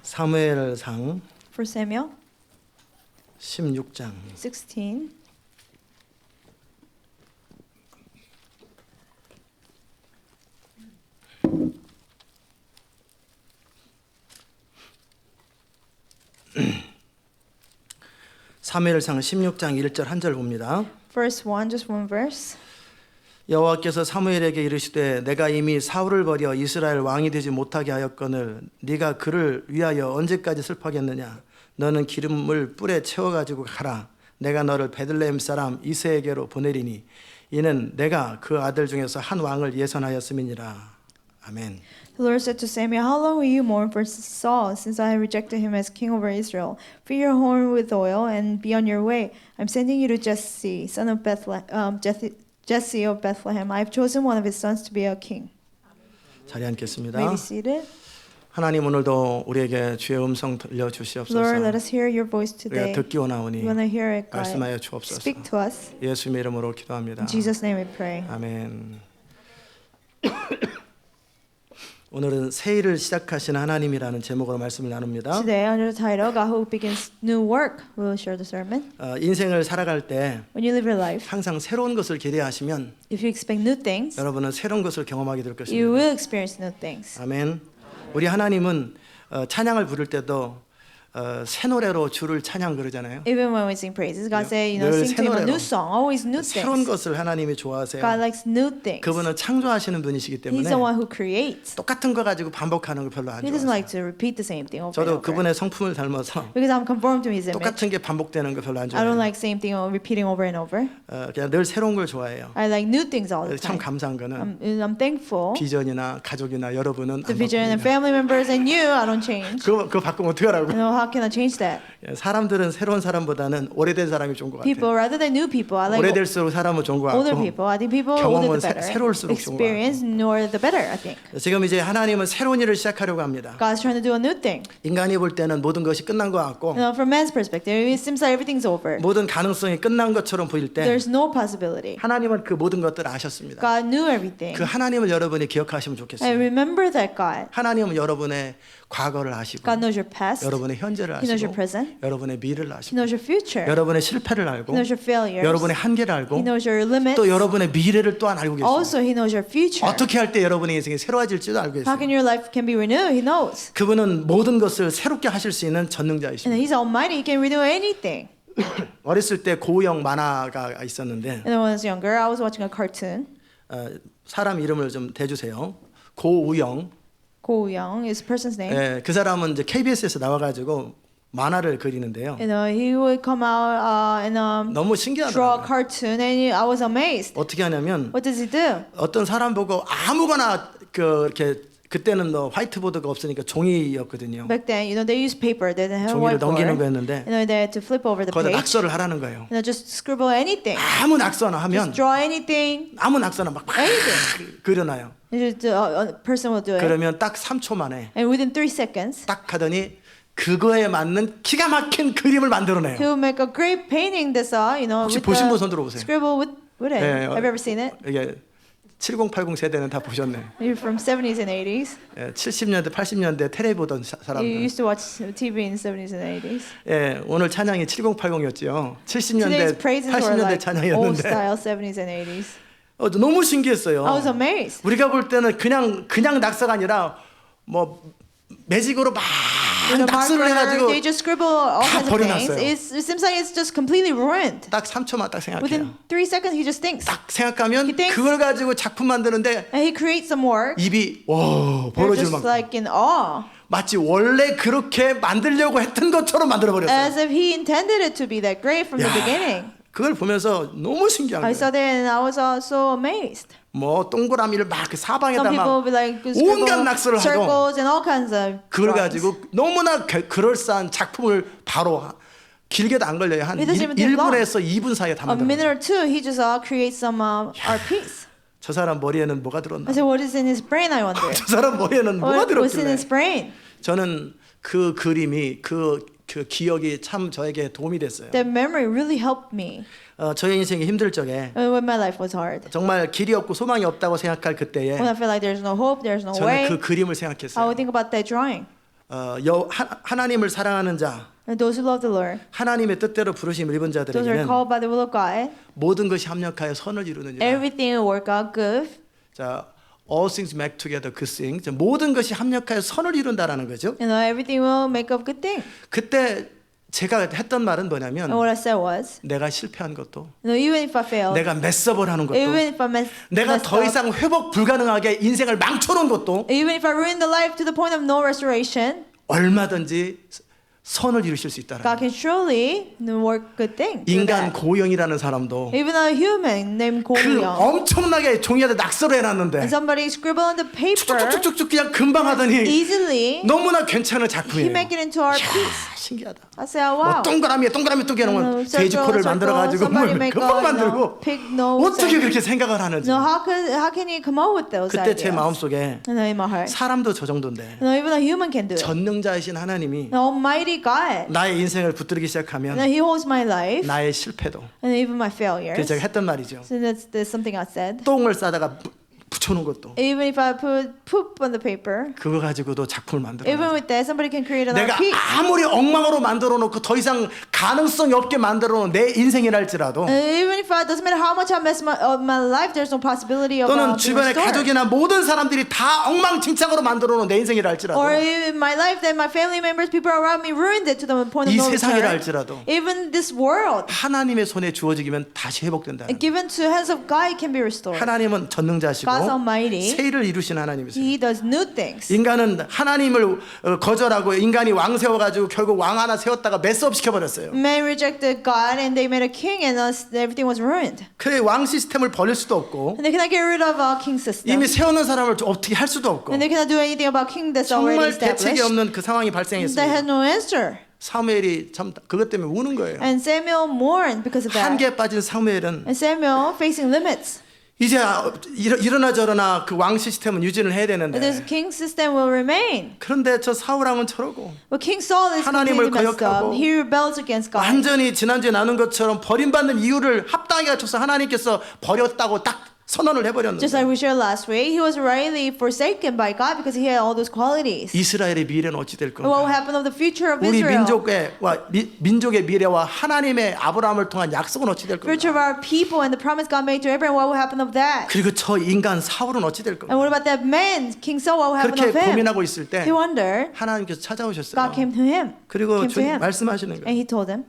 사무엘상 1 Samuel 16장 16. 사무엘상 16장 1절 한 절 봅니다. Verse 1, just one verse. 여호와께서 사무엘에게 이르시되 내가 이미 사울을 버려 이스라엘 왕이 되지 못하게 하였거늘 네가 그를 위하여 언제까지 슬퍼하겠느냐. 너는 기름을 뿔에 채워 가지고 가라. 내가 너를 베들레헴 사람 이새에게로 보내리니 이는 내가 그 아들 중에서 한 왕을 예선하였음이니라. 아멘. The Lord said to Samuel, How long will you mourn for Saul, since I have rejected him as king over Israel? Fill your horn with oil and be on your way. I'm sending you to Jesse, son of Jesse of Bethlehem. I have chosen one of his sons to be a king. 자리에 앉겠습니다. May be seated. 하나님 오늘도 우리에게 주의 음성 Lord, 들려주시옵소서. let us hear your voice 우리가 today. 듣기 원하오니 We want to hear it, 말씀하여 God. 주옵소서. Speak to us. 예수님의 이름으로 기도합니다. In Jesus' name we pray. 아멘. 오늘은 새 일을 시작하시는 하나님이라는 제목으로 말씀을 나눕니다. Today, under the title, God who begins new work, we will share the sermon. 인생을 살아갈 때 When you live your life, 항상 새로운 것을 기대하시면 if you expect new things, 여러분은 새로운 것을 경험하게 될 you 것입니다. will experience new things. 아멘. 우리 하나님은 찬양을 부를 때도 새 노래로 주를 찬양 그러잖아요. Even when we sing praises, God say, 늘 sing to him a 새노래로. new song, always new 새로운 things. 것을 하나님이 좋아하세요. God likes new things. 그분은 창조하시는 분이시기 He's 때문에 the one who creates. 똑같은 거 가지고 반복하는 거 별로 안 He doesn't 좋아해요. like to repeat the same thing over and 저도 over. 그분의 성품을 닮아서 Because I'm conformed to his image. 똑같은 게 반복되는 거 별로 안 I don't 좋아해요. like same thing or repeating over and over. 그냥 늘 새로운 걸 좋아해요. I like new things all the 참 time. 감사한 거는 I'm thankful. 비전이나 가족이나 여러분은 The 안 vision and 바꿉니다. family members and you, I don't change. 그거 바꾸면 어떡하라고. How can I change that? 사람들은 새로운 사람보다는 오래된 사람이 좋은 것 같아요. People rather than new people, I like 오래될수록 사람은 좋은 것 older 같고 people. I think people 경험은 older the better. 새로울수록 좋은 것 Experience nor the better, I think. 지금 이제 하나님은 새로운 일을 시작하려고 합니다. God's trying to do a new thing. 인간이 볼 때는 모든 것이 끝난 것 같고 From man's perspective, it seems like everything's over. 모든 가능성이 끝난 것처럼 보일 때 There's no possibility. 하나님은 그 모든 것들을 아셨습니다. God knew everything. 그 하나님을 여러분이 기억하시면 And 좋겠어요. remember that God. 하나님은 여러분의 과거를 아시고 God knows your past. 여러분의 현재를 He knows your 아시고 present. 여러분의 미래를 He 아시고 knows your future. 여러분의 실패를 알고 He knows your failures. 여러분의 한계를 알고 He knows your limits. 또 여러분의 미래를 또한 알고 계십니다. Also, He knows your future. 어떻게 할 때 여러분의 인생이 새로워질지도 알고 How can 계세요. your life can be renewed? He knows. 그분은 모든 것을 새롭게 하실 수 있는 And 전능자이십니다. He's almighty. He can renew anything. 어렸을 때 고우영 만화가 있었는데 And when I was younger, I was watching a cartoon. 사람 이름을 좀 대주세요. 고우영. Go Young is the person's name. 예, 그 사람은 이제 KBS에서 나와가지고 만화를 그리는데요. He would come out and 너무 draw a 신기하더라고요. cartoon, and I was amazed. 어떻게 하냐면 What does he do? 어떤 사람 보고 아무거나 이렇게 그때는 화이트보드가 없으니까 종이였거든요. Back then, they used paper. They didn't have 종이를 whiteboard. 넘기는 거였는데 They had to flip over the 거기다 page. 낙서를 하라는 거예요. Just scribble anything. 아무 낙서나 하면 Just draw anything. 아무 낙서나 막 그려놔요. And just, a person will do it. 그러면 딱 3초 만에 And within 3 seconds, 딱 하더니 그거에 맞는 기가 막힌 그림을 만들어내요. he will make a great painting that's 혹시 with 보신 분 the 손 들어보세요. scribble with it. 예, Have you ever seen it? 이게 70, 80 세대는 다 보셨네. You're from 70s and 80s. 70년대, 80년대 텔레비 보던 You 사람들. used to watch TV in 70s and 80s. 예, 오늘 찬양이 7080이었죠. Today's 70년대, praises were 80년대 like old 찬양이었는데 style 70s and 80s. 너무 신기했어요. I was amazed. 우리가 볼 때는 그냥 낙서가 아니라 뭐 매직으로 막 낙서를 해가지고 They just scribble all 다 kinds of things. 버려놨어요. It seems like it's just completely ruined. 딱 3초만 딱 생각해요. Within 3 seconds, he just thinks. 딱 생각하면 He thinks- 그걸 가지고 작품 만드는데 And he creates some work. 입이 와 They're 벌어질 just 만큼 like in awe. 마치 원래 그렇게 만들려고 했던 것처럼 만들어 버렸어요. As if he intended it to be that great from the beginning. 그걸 보면서 너무 신기한 I 거예요. saw that and I was so amazed. 뭐 동그라미를 막 그 사방에다 Some people 막 will be like 온갖 낙서를 하고 circles and all kinds of 그걸 drawings. 가지고 너무나 그럴싸한 작품을 바로 길게도 안 걸려요. 한 It doesn't even take 1분에서 2분 사이에 다 A minute 만들어요. or two, he just creates some art piece. 저 사람 머리에는 뭐가 들었나? I said, what is in his brain? I wonder. 저 사람 머리에는 뭐가 What was in 들었길래? his brain? 저는 그 그림이 그 기억이 참 저에게 도움이 됐어요. That memory really helped me 저의 인생이 힘들 적에 when my life was hard. 정말 길이 없고 소망이 없다고 생각할 그때에 When I feel like there's no hope, there's no 저는 way, 그 그림을 I 생각했어요. would think about that drawing. 하나님을 사랑하는 자, And those who love the Lord, 하나님의 뜻대로 부르심 입은 those who are 자들에게는 called by the will of God, 모든 것이 합력하여 선을 이루느니라. everything will work out good. 자, all things make together good things. 자, 모든 것이 합력하여 선을 이룬다라는 거죠. Everything will make up good thing. 그때 제가 했던 말은 뭐냐면 And what I said was, 내가 실패한 것도, even if I failed, 내가 메스업을 하는 것도, even if I 내가 messed 더 up, 이상 회복 불가능하게 인생을 망쳐놓은 것도 even if I ruined the life to the point of no restoration, 얼마든지 선을 이루실 수 있다라. God can surely work good thing. through 인간 that. 고영이라는 사람도 Even a human named 그 Go-young, 엄청나게 종이에다 낙서를 해놨는데 and somebody scribbled on the paper 쭉쭉쭉쭉 그냥 금방 하더니 easily, 너무나 괜찮은 he 작품이에요. make it into our piece. 신기하다. I said, 뭐 wow. 동그라미에 두 개 놓으면 돼지 코를 만들어가지고 뭐 somebody make 금방 a 만들고 pig nose. 어떻게 and- 그렇게 생각을 하는지. No, how can you come up with those 그때 제 ideas? 마음속에 In my heart. 사람도 저 정도인데 Even a human can do it. 전능자이신 하나님이 The Almighty God. 나의 인생을 붙들기 시작하면 He holds my life 나의 실패도, and even my failures. 그래서 제가 했던 말이죠. So that's something I said. 똥을 싸다가 붙여놓은 것도 Even if I put poop on the paper, 그거 가지고도 작품을 만들어. even with that, somebody can create another 내가 piece. 아무리 엉망으로 만들어 놓고 더 이상 가능성이 없게 만들어 놓은 내 인생이랄지라도 Even if doesn't matter how much I mess my life, there's no possibility of 또는 being 주변의 restored. 가족이나 모든 사람들이 다 엉망진창으로 만들어 놓은 내 인생이랄지라도 Or in my life that my family members, people around me ruined it to the point of 이 no return. 세상이랄지라도 Even this world, 하나님의 손에 주어지면 다시 회복된다. given to the hands of God, it can be restored. 하나님은 전능자시고 God's almighty. 새 일을 이루신 하나님이세요. He does new things. 인간은 하나님을 거절하고 인간이 왕 세워가지고 결국 왕 하나 세웠다가 메스업 시켜버렸어요. Men rejected God and they made a king and everything was ruined. 그래 왕 시스템을 버릴 수도 없고 And they cannot get rid of a king system. 이미 세우는 사람을 어떻게 할 수도 없고 And they cannot do anything about king that's already 정말 대책이 established. 없는 그 상황이 They 발생했습니다. had no answer. 사무엘이 참 그것 때문에 우는 거예요. And Samuel mourned because of that. 한계에 빠진 사무엘은 And Samuel facing limits. 이제 이러나 저러나 그 왕 시스템은 유지를 해야 But this 되는데 king system will remain. 그런데 저 사울왕은 저러고 But King Saul is 하나님을 completely messed up. 거역하고 He rebels against God. 완전히 지난주에 나눈 것처럼 버림받는 이유를 합당하게 갖춰서 하나님께서 버렸다고 딱 선언을 Just 해버렸는데 like we shared last week, he was rightly forsaken by God because he had all those qualities. 이스라엘의 미래는 어찌 될 And what will 건가? happen of the future of 우리 Israel? 민족의 미래와 하나님의 아브라함을 통한 약속은 어찌 될 Future 건가? of our people and the promise God made to Abraham, what will happen of that? 그리고 저 인간 사울은 어찌 될 And 건가? what about that man, King Saul, what will happen 그렇게 of him? 고민하고 있을 때 He wondered. 하나님께서 God 찾아오셨어요. came to him. 그리고 came to 주님 him. 말씀하시는 And 거예요. he told him,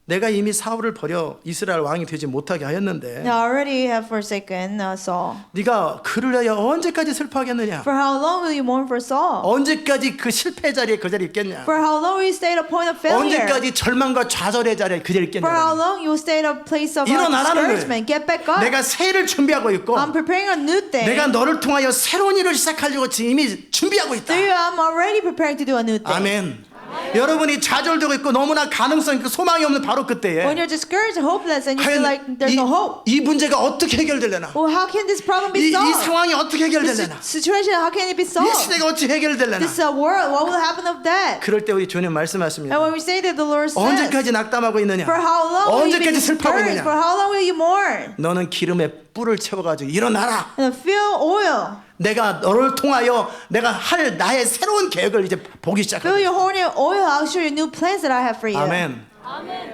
내가 이미 사울을 버려 이스라엘 왕이 되지 못하게 하였는데 I already have forsaken Saul. 네가 그를 위하여 언제까지 슬퍼하겠느냐? For how long will you mourn for Saul? 언제까지 그 실패 자리에 그 자리에 있겠냐? For how long will you stay at a point of failure? 언제까지 절망과 좌절의 자리에 그 자리에 For how 있겠냐? long you will stay at a place of 일어나라는 discouragement? Get back up. 내가 새해를 준비하고 있고 I'm preparing a new thing. 내가 너를 통하여 새로운 일을 시작하려고 지금 이미 준비하고 있다. Through you, I'm already preparing to do a new thing. 아멘. 여러분이 좌절되고 있고 너무나 가능성 있고 소망이 없는 바로 When 그때에 you're discouraged and hopeless and you feel like there's no hope, 이 문제가 어떻게 해결되려나? well, how can this problem be 이 solved? 상황이 어떻게 This 해결되려나? situation, how can it be 이 solved? 시대가 어떻게 해결되려나? This world, what will happen of that? 그럴 때 우리 주님 And 말씀하십니다. when we say that, the Lord says, 언제까지 낙담하고 있느냐? for how long will you be 언제까지 슬퍼하고 discouraged? 있느냐? For how long will you mourn? 너는 기름에 뿔을 채워가지고 일어나라. And fill oil. 내가 너를 통하여 내가 할 나의 새로운 계획을 이제 보기 Fill 시작한다. your horn with oil. I'll show you new plans that I have for you. 아멘.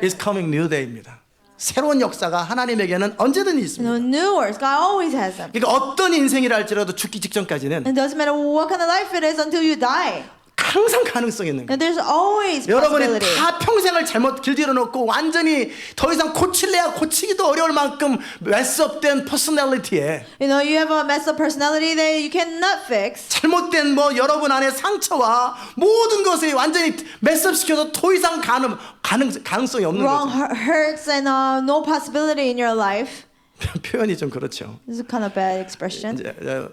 It's coming new day입니다. 새로운 역사가 하나님에게는 언제든 You 있습니다. know, new words. God always has them. 그러니까 어떤 인생이라 할지라도 죽기 직전까지는 It doesn't matter what kind of life it is until you die. 항상 가능성이 있는 거예요. And there's always 여러분이 possibility. 다 평생을 잘못 길들여 놓고 완전히 더 이상 고칠래야 고치기도 어려울 만큼 메스업된 퍼스널리티에 You know, you have a messed up personality that you cannot fix. 잘못된 뭐 여러분 안에 상처와 모든 것을 완전히 메스업 시켜서 더 이상 가능성이 없는 Wrong 거죠. hurts and no possibility in your life. 표현이 좀 그렇죠. This is kind of bad expression. 이제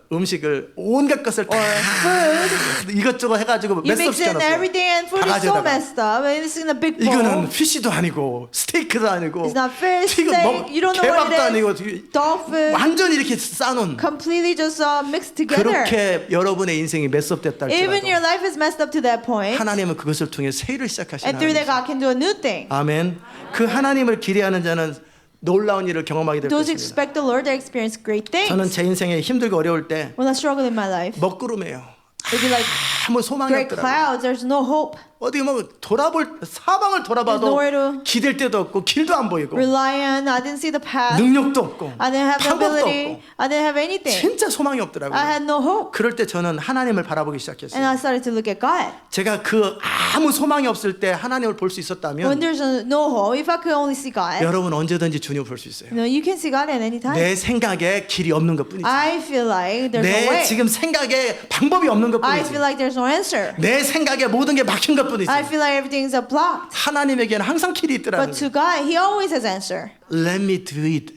음식을 온갖 것을 다 Or food. 이것저것 해가지고 You 메스업 mix in 시켜놨어요. everything and food is so messed up. And it's in a big bowl. 이거는 피쉬도 아니고 스테이크도 아니고 It's not fish, 이거 steak. You don't know what 개밥도 it 아니고 is. Dog food. 완전히 이렇게 싸놓은 Completely just mixed together. 그렇게 여러분의 인생이 메스업됐다 Even your 할지라도 life is messed up to that point. 하나님은 그것을 통해 새일을 시작하시는 And through that, 하나님. God can do a new thing. 아멘. 그 하나님을 기대하는 자는 놀라운 일을 경험하게 될 Those who 것입니다. expect the Lord, they experience great things. 저는 제 인생에 힘들고 어려울 때 When I struggle in my life, 먹구름이에요. it'd be like 아무 소망이 great 없더라고요. clouds. There's no hope. 어디 뭐 사방을 There's 돌아봐도 nowhere to 기댈 데도 없고 길도 안 보이고 rely on. I didn't see the path. 능력도 없고 I didn't have the 방법도 ability. 없고 I didn't have anything. 진짜 소망이 I 없더라고요. had no hope. 그럴 때 저는 하나님을 바라보기 And 시작했어요. I started to look at God. 제가 그 아무 소망이 없을 때 하나님을 볼 수 When 있었다면 there's no hope, if I could only see God, 여러분 언제든지 주님을 볼 수 있어요. you can see God at any time. 내 생각에 길이 없는 것뿐이지. I feel like there's no 내 way. 지금 생각에 방법이 없는 I 것뿐이지. feel like there's no answer. 내 생각에 모든 게 막힌 것뿐이지. I feel like everything's blocked. 하나님에게는 항상 길이 있더라는 But 거예요. to God, He always has answer. Let me do it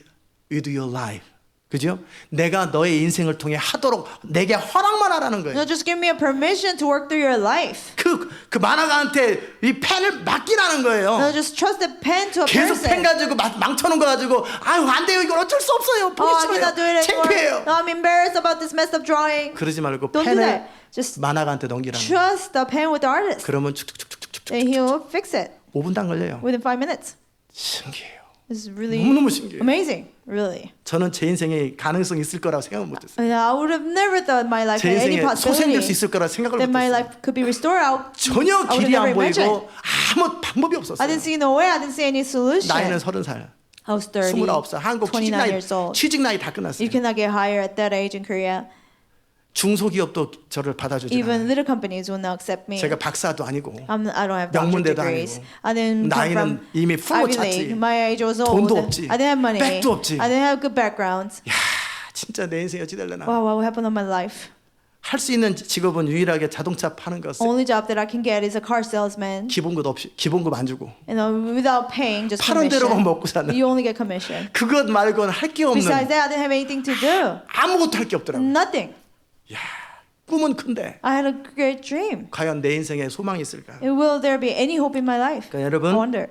with your life. 그죠? 내가 너의 인생을 통해 하도록 내게 허락만 하라는 거예요. No, just give me a permission to work through your life. 그 만화가한테 이 펜을 맡기라는 거예요. No, just trust the pen to a 계속 펜 person. 가지고 망쳐놓은 거 가지고 아유 안 돼요 이건 어쩔 수 없어요. 보기 Oh, I 싫어요. cannot do it 창피해요. anymore. No, I'm embarrassed about this messed up drawing. 그러지 말고 Don't do 펜을 that. Just 만화가한테 넘기라는 거예요. trust the pen with the artist. 그러면 축축축축축 And he'll fix it 5분도 안 걸려요. within 5 minutes. 신기해요. It's really 너무너무 신기해요. amazing, really. 저는 제 인생에 가능성이 있을 거라고 생각 못했어요. And I would have never thought my life 제 had any 인생에 소생될 수 possibility 있을 거라 생각을 that my 못했어요. life could be restored. 전혀 I would 길이 have 안 never imagined. 보이고 아무 방법이 I 없었어요. didn't see no way. I didn't see any solution. 나이는 30살, I was 30, 29살. 한국 29 취직 나이, years old. 취직 나이 다 끝났어요. You cannot get hired at that age in Korea. 중소기업도 저를 받아주지 Even 않아요. little companies will not accept me. 제가 박사도 아니고 I don't have doctorate 명문대도 degrees. 아니고 I didn't come 나이는 from 이미 프로 Ivy 찼지. League. My age was old. 돈도 없지. I didn't have money. 백도 없지. I didn't have good background. 야, 진짜 내 인생이 어찌 될려나. Wow, what happened on my life? 할 수 있는 직업은 유일하게 자동차 파는 것. Only job that I can get is a car salesman. 기본급 없이 기본급 안 주고 Without paying, just 파는 대로만 commission. 먹고 사는. You only get commission. 그것 말고는 할 게 없는 Besides that, I didn't have anything to do. 아무것도 할 게 없더라고. Nothing. 야, 꿈은 큰데 I had a great dream. 과연 내 인생에 소망이 있을까? Will there be any hope in my life? 그러니까 I 여러분 wonder.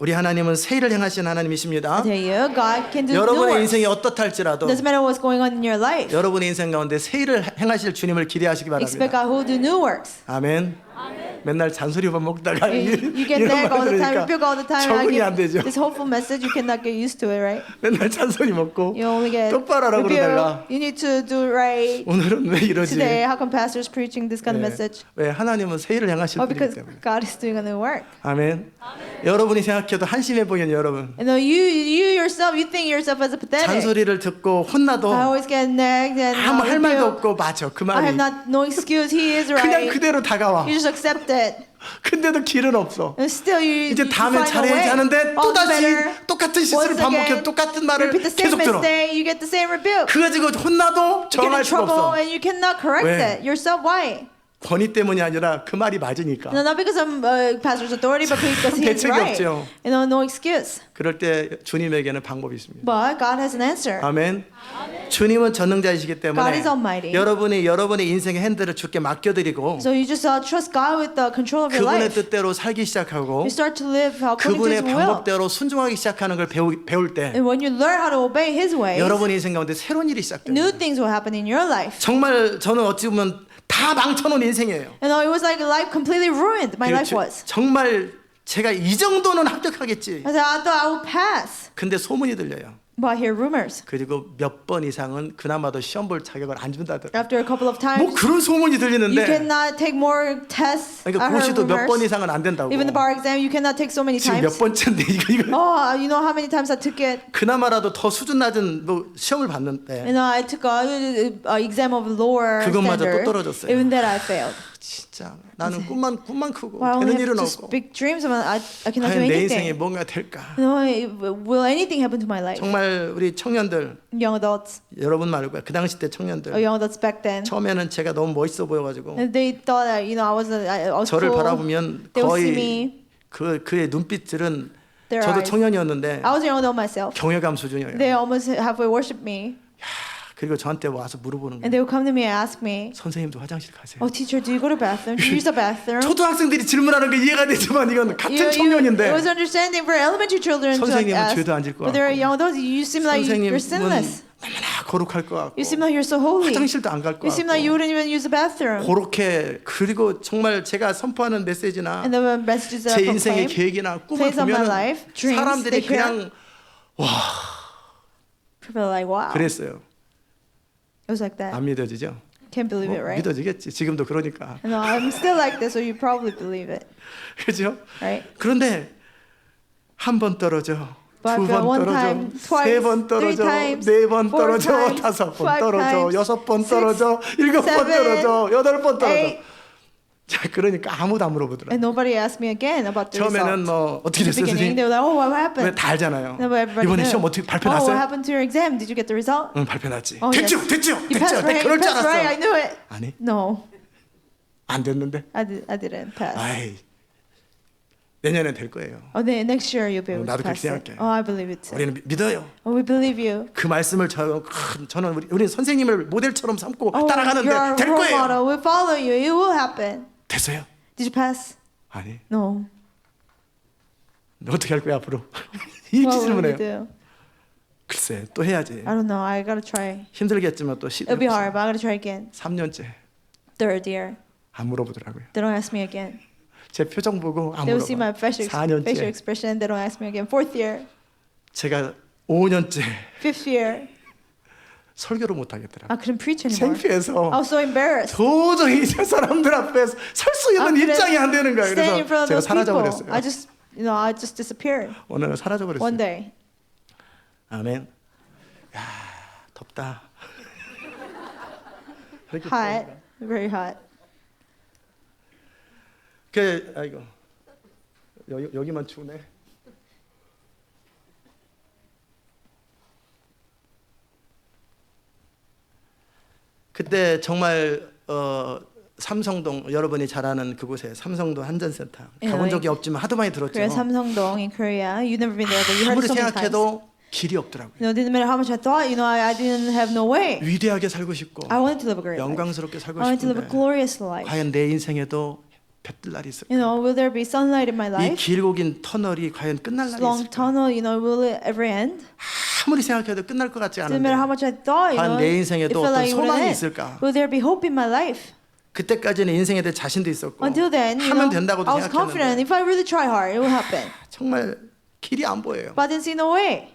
우리 하나님은 세일을 행하시는 하나님이십니다. I tell you, God can do new 여러분의 works. 인생이 어떻다 할지라도 Doesn't matter what's going on in your life. 여러분의 인생 가운데 세일을 행하실 주님을 기대하시기 Expect 바랍니다. God who will do new works. 아멘. 맨날 잔소리만 먹다가 You get 이런 nag 말 all the time, 들으니까 rebuke all the time. I 적응이 안 give 되죠. this hopeful message, you cannot get used to it, right? 맨날 잔소리 먹고 You only get 똑바로 하라고 그러다가 rebuke. You need to do it right. 오늘은 왜 이러지? Today, how come pastors preaching this kind of 예. message? 왜 하나님은 세일을 행하실 Oh, 분이기 because 때문에. God is doing a new work. 아멘. 여러분이 생각해도 한심해 보이는 여러분. And though you yourself, you think yourself as a pathetic. 잔소리를 듣고 혼나도 I always get nagged and 아무 할 말도 rebuked. 없고 맞아 그 I 말이 have no excuse. He is 그냥 right. 그대로 다가와. You just accept it. 근데도 길은 없어. And still you 이제 you 다음에 find a way. 잘해야지 하는데 All 또 다시 better. 똑같은 실수를 Once 반복해 again, 똑같은 말을 repeat the same 계속 들어. mistake. You get the same rebuke. 그 가지고 혼나도 You get 정할 in 수가 trouble 없어. and you cannot correct 왜? it yourself. Why? 권위 때문이 아니라 그 말이 맞으니까. No, not because I'm pastor's authority, but because he is 대책이 right. 없죠. No excuse. 그럴 때 주님에게는 방법이 있습니다. But God has an answer. 아멘. 주님은 전능자이시기 God 때문에 is almighty. 여러분의 인생의 핸들을 주께 맡겨드리고 So you just trust God with the control of your 그분의 life. 뜻대로 살기 시작하고 You start to live according to 그분의 His will. 방법대로 순종하기 시작하는 걸 배울 때 And when you learn how to obey His ways, 여러분의 인생 가운데 새로운 일이 new 시작됩니다. things will happen in your life. 정말 저는 어찌 보면 다 망쳐놓은 인생이에요. And it was like life completely ruined. My life was. 정말 제가 이 정도는 합격하겠지. I said, I thought I would pass. 근데 소문이 들려요. But I hear rumors. 그리고 몇 번 이상은 그나마도 시험 볼 자격을 안 준다더라. After a couple of times, 뭐 그런 소문이 you 들리는데 cannot take more tests. I 그러니까 heard 고시도 몇 번 rumors. 이상은 안 된다고. Even the bar exam, you cannot take so many 지금 몇 times. 번째인데 이거 Oh, you know how many times I took it? 그나마라도 더 수준 낮은 뭐 시험을 봤는데 You know, I took a exam of lower 그것마저 또 standard. 떨어졌어요. Even that I failed. 진짜 나는 꿈만 크고 Well, I only 되는 일은 have just 없고 big dreams, but I cannot do 과연 내 인생에 anything. 뭔가 될까? No, will anything happen to my life? 정말 우리 청년들 Young adults, 여러분 말고 그 당시 때 or 청년들 young adults back then, 처음에는 제가 너무 멋있어 보여가지고 and they thought that I was 저를 cool. 바라보면 They would see 거의 me. 그의 눈빛들은 Their 저도 eyes. 청년이었는데 I was young adult myself. 경외감 수준이에요. They almost halfway worship me, 그리고 저한테 와서 물어보는 and 거예요. they would come to me and ask me, 선생님도 화장실 가세요. "Oh, teacher, do you go to bathroom? Do you use the bathroom?" 초등학생들이 질문하는 게 이해가 되지만 이건 같은 청년인데 it was understanding for elementary children to like 선생님은 ask, 죄도 안 질 것 but they're 같고 young adults. You seem like you're sinless. 너무나 거룩할 것 같고 You seem like you're so holy. 화장실도 안 갈 것 You seem like you 같고 wouldn't even use the bathroom. 그렇게 그리고 정말 제가 선포하는 메시지나 And the messages that 제 I 인생의 proclaim, 계획이나 꿈을 plans of my 보면 life, dreams, 사람들이 they hear. 그냥 people are like, wow. 그랬어요. It was like that. 안 믿어지죠? Can't believe it, right? 믿어지겠지. 지금도 그러니까. No, I'm still like this, so you probably believe it, 그죠? right? 그런데 한 번 떨어져. But 두 번 one 떨어져. time, twice, 세 번 three 떨어져. times, 네 번 four 떨어져. times, 다섯 번 five 떨어져. times, 여섯 번 six, 떨어져. 일곱 번 seven, 떨어져. 여덟 번 떨어져. eight. 자, 그러니까 아무도 안 물어보더라. And nobody asked me again about the 처음에는 result. 뭐 어떻게 In the 됐어요, beginning, 선생님? they were like, "Oh, what 왜 happened?" 다 알잖아요. No, but everybody 이번에 knew. 시험 어떻게 발표 Oh, what 났어요? happened to your exam? Did you get the result? 응, 발표 났지. Oh, 됐죠, yes. 됐죠, You passed, 됐죠. right? 그럴 You 줄 passed, right? I 알았어. knew it. 아니, No, 안 됐는데. I didn't pass. 아이, 내년엔 될 거예요. Oh, then next year you'll be able to 나도 pass 그렇게 it. 생각해. Oh, I believe it too. 우리는 믿어요. Oh, we believe you. 그 말씀을 저는 우리 선생님을 모델처럼 삼고 Oh, 따라가는데 you're a 될 role 거예요. model. We follow you. It will happen. 됐어요? Did you pass? 아니, No. 너 어떻게 할 거야 앞으로? 이렇게 What will you 질문해요. do? 글쎄, 또 해야지. I don't know. I gotta try. 힘들겠지만 또 It'll be hard, but I gotta try again. 3년째 Third year. 안 물어보더라고요. They don't ask me again. 제 표정 보고 안 They will see my 물어봐. facial 4년째. expression. They don't ask me again. Fourth year. 제가 5년째 Fifth year. 설교를 못 하겠더라고요. I couldn't preach anymore. 창피해서 I was so embarrassed. 도저히 저 사람들 앞에서 설 수 있는 I couldn't 입장이 안 되는 거예요. stand in 그래서 front of 제가 those 사라져 people. 버렸어요. I just disappeared 오늘 사라져 버렸어요. one day. 아멘. 야, 덥다. 이렇게 Hot, 더운가? very hot. 아이고 여기만 추네. 그때 정말 삼성동 여러분이 잘 아는 그곳에 삼성동 한전센터 가본 적이 없지만 하도 많이 들었죠. Korea 삼성동 in Korea. You've never been there, but you heard 아무리 it so many times. 생각해도 길이 없더라고요. No, didn't matter how much I thought. I didn't have no way. 위대하게 살고 싶고 I wanted to live a great life. 영광스럽게 살고 I wanted to live a 싶은데 glorious life. 과연 내 인생에도 볕들 날이 있을까? Will there be sunlight in my 이 life? 길고 긴 터널이 과연 끝날 날이 Long 있을까? tunnel, will it ever end? 아무리 생각해도 끝날 것 같지 Didn't matter how 않은데 much I thought. 과연 내 인생에도 it felt 어떤 like it wouldn't 소망이 end. 있을까? Will there be hope in my life? 그때까지는 인생에 대해 자신도 있었고 Until then, 하면 된다고도 I was confident. 생각했는데 If I really try hard, it will happen. 정말 길이 안 보여요. But I didn't see no way.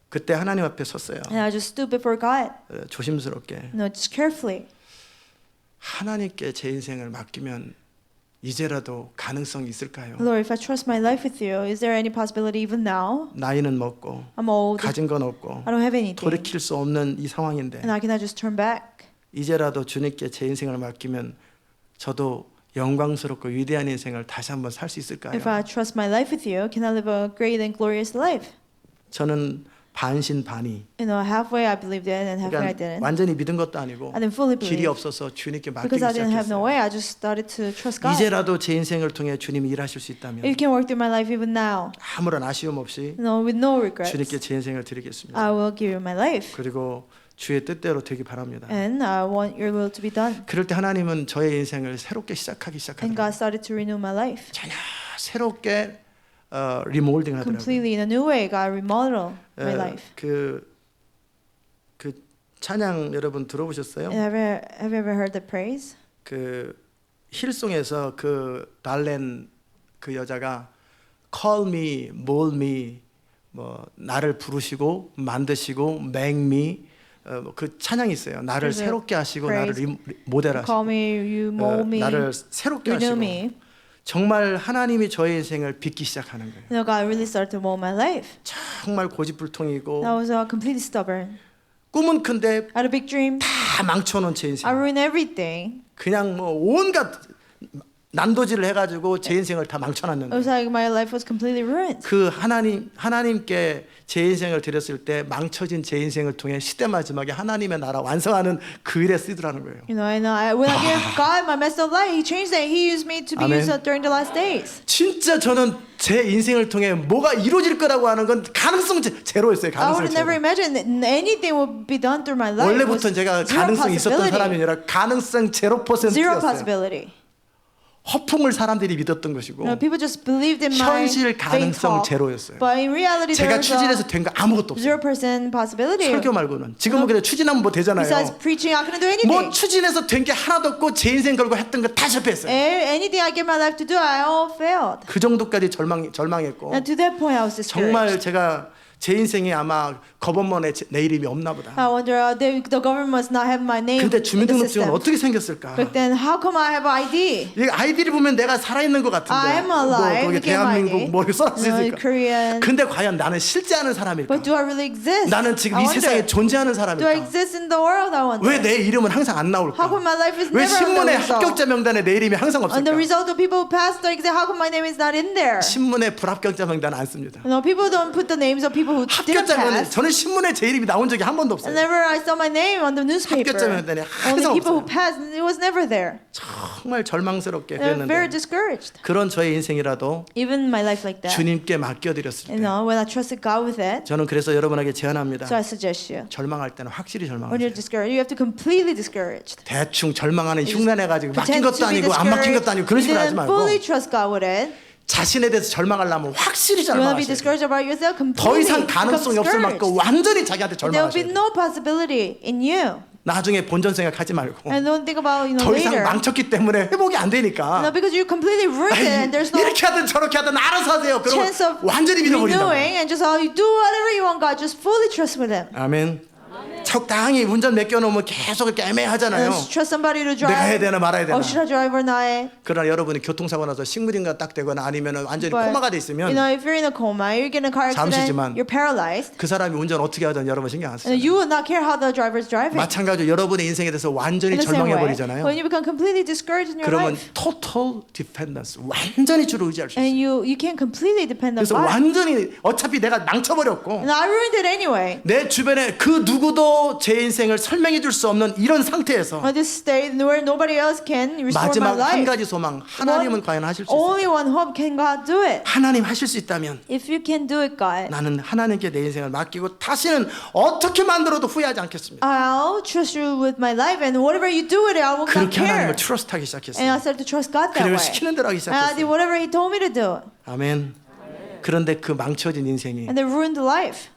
그때 하나님 앞에 섰어요. And I just stood before God. 조심스럽게 Just carefully. 하나님께 제 인생을 맡기면 이제라도 가능성이 있을까요? Lord, if I trust my life with you, is there any possibility even now? 나이는 먹고 I'm old. 가진 건 없고 I don't have anything. 돌이킬 수 없는 이 상황인데 And I cannot just turn back. 이제라도 주님께 제 인생을 맡기면 저도 영광스럽고 위대한 인생을 다시 한번 살 수 있을까요? If I trust my life with you, can I live a great and glorious life? 저는 반신반의. Halfway I believed it and halfway I 그러니까 didn't. 완전히 믿은 것도 아니고 I didn't fully 길이 believe. 없어서 주님께 맡기기 Because I didn't have no 시작했어요. way, I just started to trust God. 이제라도 제 인생을 통해 주님이 일하실 수 있다면 If you can work through my life even now, 아무런 아쉬움 없이 with no regrets, 주님께 제 인생을 드리겠습니다. I will give you my life. 그리고 주의 뜻대로 되기 바랍니다. And I want your will to be done. 그럴 때 하나님은 저의 인생을 새롭게 시작하기 And 시작하더라고요. God started to renew my life. 전혀 새롭게 리몰딩 하더라고요. Completely in a new way, God remodeled my life. 그 찬양 여러분 들어보셨어요? And have you ever heard the praise? 그 힐송에서 그 달렌 그 여자가 call me, mold me, 뭐 나를 부르시고 만드시고 make me 그 찬양이 있어요. 나를 There's a 새롭게 하시고 나를 praise. 모델하시고 Call me, you mold me, 나를 새롭게 renew 하시고 me. 정말 하나님이 저의 인생을 빚기 시작하는 거예요. God really started to mold my life. 정말 고집불통이고 I was completely stubborn. 꿈은 큰데 I had a big dream. 다 망쳐놓은 제 인생. I ruined everything. 그냥 뭐 온갖 난도질을 해가지고 제 인생을 다 It 망쳐놨는데 was like my life was completely ruined. 그 하나님께 제 인생을 드렸을 때 망쳐진 제 인생을 통해 시대 마지막에 하나님의 나라 완성하는 그 일에 쓰더라는 거예요. And when I gave God my messed up life, He changed that. He used me to be Amen. used during the last days. 진짜 저는 제 인생을 통해 뭐가 이루어질 거라고 하는 건 가능성 제로였어요. I 가능성 would never 제로. imagine that anything would be done through my life. 원래부터 제가 Zero 가능성이 있었던 possibility. 사람이 아니라 가능성 Zero 0%였어요. possibility. 허풍을 사람들이 믿었던 것이고 People just believed in my 현실 faith 가능성 talk. 제로였어요. But in reality, 제가 there was 추진해서 a 된 거 아무것도 없어요. 0% possibility. 설교 말고는 지금은 그래 추진하면 뭐 되잖아요. Besides preaching, I couldn't do anything. 뭐 추진해서 된 게 하나도 없고 제 인생 걸고 했던 거 다 실패했어요. Anything I gave my life to do, I all failed. 그 정도까지 절망했고 And to that point, I was discouraged. 정말 제가 제 인생에 아마 겁없만에 내 이름이 없나 보다. I wonder, the government must not have my name 근데 in the 주민등록증은 system. 어떻게 생겼을까? But then how come I have ID? 이 아이디를 보면 내가 살아있는 것 같은데. I am alive. 뭐 거기 Look at my 대한민국 ID. 뭐 이렇게 써놨을 수 No, 있을까? Korean. 근데 과연 나는 실제하는 사람일까? But do I really exist? 나는 지금 I 이 wonder, 세상에 존재하는 do I 사람일까? exist in the world? I wonder. 왜 내 이름은 항상 안 How 나올까? come my life is 왜 never on the 신문에 result? 합격자 명단에 내 이름이 항상 On the 없을까? result of people who passed the exam, how come my name is not in there? 신문에 불합격자 명단 안 씁니다. You know, people don't put the names of people who didn't 합격자 명단 pass. 저는 신문에 제 이름이 나온 적이 한 번도 없어요. Whenever I saw my name on the newspaper, 합격자 명단에 only 항상 people who 없어요. passed, it was never there. 정말 절망스럽게 They're very 그랬는데 discouraged. 그런 저의 인생이라도 Even my life like that. 주님께 맡겨드렸을 You 때 know, when I trusted God with it, 저는 그래서 여러분에게 제안합니다. so I suggest you. 절망할 때는 확실히 When 절망하세요. you're discouraged, you have to completely discouraged. 대충 절망하는 흉내내가지고 맡긴 Pretend 것도 to be 아니고 안 맡긴 것도 아니고 그런 discouraged. You 식으로 하지 didn't 말고 fully trust God with it. 자신에 대해서 절망하려면 확실히 You want to be 절망하세요. discouraged about yourself 더 completely. 이상 가능성이 없을 Become 만큼 discouraged. 완전히 자기한테 There will be 절망하세요. no possibility in you. 나중에 본전 생각하지 말고 And don't think about 더 이상 later. 망쳤기 때문에 회복이 안 No, 되니까 because you're completely ruined and there's no 이렇게 하든 저렇게 하든 알아서 하세요. 그럼 chance of 완전히 믿어버린다. renewing and just you do whatever you want God, just fully trust with Him. 아멘. 적당히 운전 맡겨놓으면 계속 이렇게 애매하잖아요. And just trust somebody to 내가 해야 drive. 되나 말아야 되나. Oh, should I drive or not? 그러나 여러분이 교통사고 나서 식물인간 딱 되거나 아니면 완전히 But, 코마가 돼 you 있으면 know, if you're in a coma, you get in a car accident, 잠시지만 you're paralyzed. 그 사람이 운전 어떻게 하든 여러분 신경 안 써요. And you will not care how the driver is driving. 마찬가지로 여러분의 인생에 대해서 완전히 In the same 절망해 way, 버리잖아요. when you become completely discouraged in your 그러면 life, total dependence 완전히 주로 의지할 수 and 있어요. you can't completely depend on 그래서 God. 완전히 어차피 내가 망쳐버렸고 And I ruined it anyway. 내 주변에 그 누구도 제 인생을 설명해 줄 수 없는 이런 상태에서 I just stayed where nobody else can restore my 마지막 한 life. 가지 소망 하나님은 과연 하실 수 있어요? Only one hope can God do it. 하나님 하실 수 있다면 If you can do it, God, 나는 하나님께 내 인생을 맡기고 다시는 어떻게 만들어도 후회하지 않겠습니다. I'll trust you with my life, and whatever you do with it, I will not 그렇게 care. 하나님을 트러스트하기 And 시작했어요. I started to trust God that 그를 way. 시키는 대로 하기 And I did 시작했어요. whatever He told me to do, 아멘. 그런데 그 망쳐진 인생이 and they ruined the life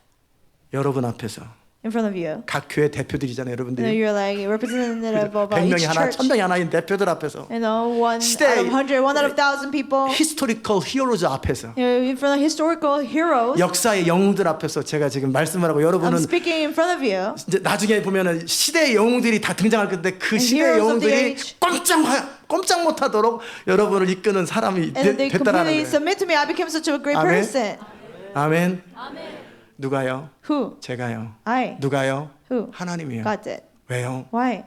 여러분 앞에서 in front of you. 각 교회 대표들이잖아요, You know, 여러분들이. you're like a representative of 100명이 each 하나, church. 1000명이 하나인 대표들 앞에서 You know, one 시대- out of 100, one out of 1,000 people. 히스토리컬 히어로즈 앞에서 You know, in front of historical heroes. 역사의 영웅들 앞에서 제가 지금 말씀을 하고 I'm 여러분은 speaking in front of you. 이제 나중에 보면은 시대의 영웅들이 다 등장할 건데 그 시대의 heroes of the 영웅들이 age. 꼼짝 못하도록 여러분을 이끄는 사람이 And they 됐다라는 completely 거예요. submit to me. I became such a great 아멘. person. 아멘. 누가요? Who? 제가요. I. 누가요? Who? 하나님이요. God did. 왜요? Why?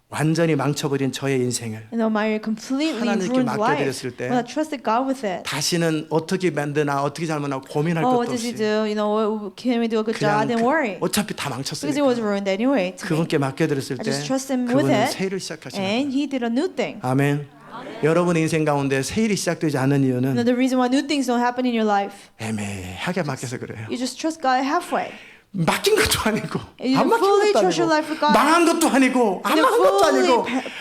완전히 망쳐버린 저의 인생을 You know, my completely 하나님께 ruined life. 맡겨드렸을 때 When I trusted God with it. 다시는 어떻게 만드나 어떻게 잘못나 고민할 Oh, 것도 what does He 없이 do? You know, can we do a good job? 그냥 Didn't worry. 어차피 다 Because it was 망쳤으니까 ruined anyway to me. 그분께 맡겨드렸을 I 때 just trust Him with 그분은 it. 새 일을 시작하시는 And 거예요. He did a new thing. 아멘. 여러분의 인생 가운데 새 일이 시작되지 않는 You know, 이유는 the reason why new things don't happen in your life, 애매하게 맡겨서 그래요. you just trust God halfway. 맡긴 것도 아니고 You 안 맡긴 fully 것도 trust your 아니고 life with God. 망한 것도 아니고 안 You 망한 것도 fully 아니고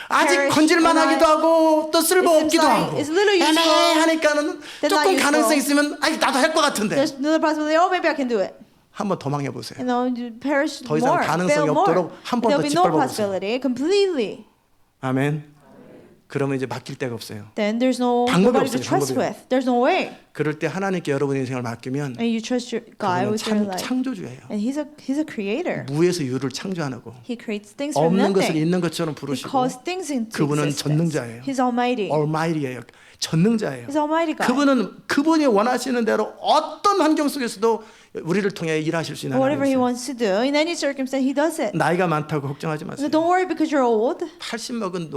아직 perish 건질만 and 하기도 하고 또 쓸모 It seems 없기도 like 하고 it's little useful, 애매하니까는 then not 조금 useful. 가능성 있으면 아니 나도 할 것 같은데 There's another possibility. Oh, maybe I can do it. 한번 더 망해 보세요. You know, you perish 더 이상 more, 가능성이 fail more. 없도록 한번 더 There'll be no 짓밟아 보세요. possibility completely. 아멘. 그러면 이제 맡길 데가 없어요. Then there's no 방법이 nobody to 없어요, trust 방법이. with. There's no way. 그럴 때 하나님께 여러분의 인생을 맡기면 And you trust your God 그분은 with your life. 창조주예요. And He's a creator. 무에서 유를 창조하고 He creates things from 없는 것을 nothing. 있는 것처럼 He 부르시고 calls things into 그분은 existence. 전능자예요. He's almighty. Almighty예요. 전능자예요. He's almighty God. 그분이 원하시는 대로 어떤 환경 속에서도 우리를 통해 일하실 수 있는 Whatever He 하나님이세요. wants to do, in any circumstance, He does it. 나이가 많다고 걱정하지 So 마세요. don't worry because you're old. 80 먹은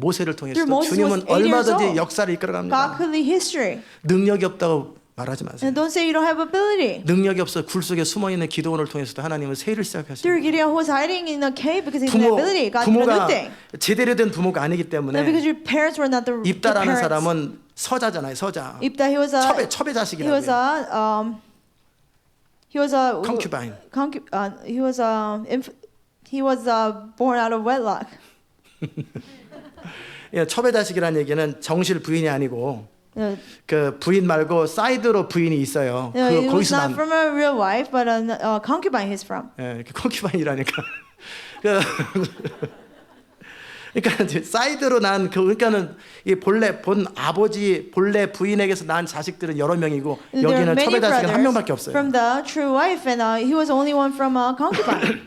모세를 통해서 Through Moses 주님은 was 80 years 얼마든지 old. 역사를 God 이끌어갑니다. could lead history. 능력이 없다고 말하지 마세요. And don't say you don't have ability. 능력이 없어 굴 속에 숨어 있는 기도원을 통해서도 하나님은 새 일을 Through 시작하십니다. Gideon who was hiding in a cave because he had ability. God did a new 부모가 thing. 제대로 된 부모가 아니기 No, 때문에 because your parents were not the 입다라는 parents. 사람은 서자잖아요. 서자. Ibda, he was a 첩의 he was 자식이라고요. a concubine. he was born out of wedlock. 예, 첩의 자식이라는 얘기는 정실 부인이 아니고 You 그 부인 말고 사이드로 부인이 있어요. know, he was 거기서 not 난 from a real wife, but a concubine he's from. 예, 이렇게 콘큐바인이라니까. 그 그러니까 이제 사이드로 난 그러니까는 이 본래 본 아버지 본래 부인에게서 난 자식들은 여러 명이고 There are 여기는 many 첩의 자식은 한 명밖에 brothers 없어요. from the true wife, and he was only one from a concubine.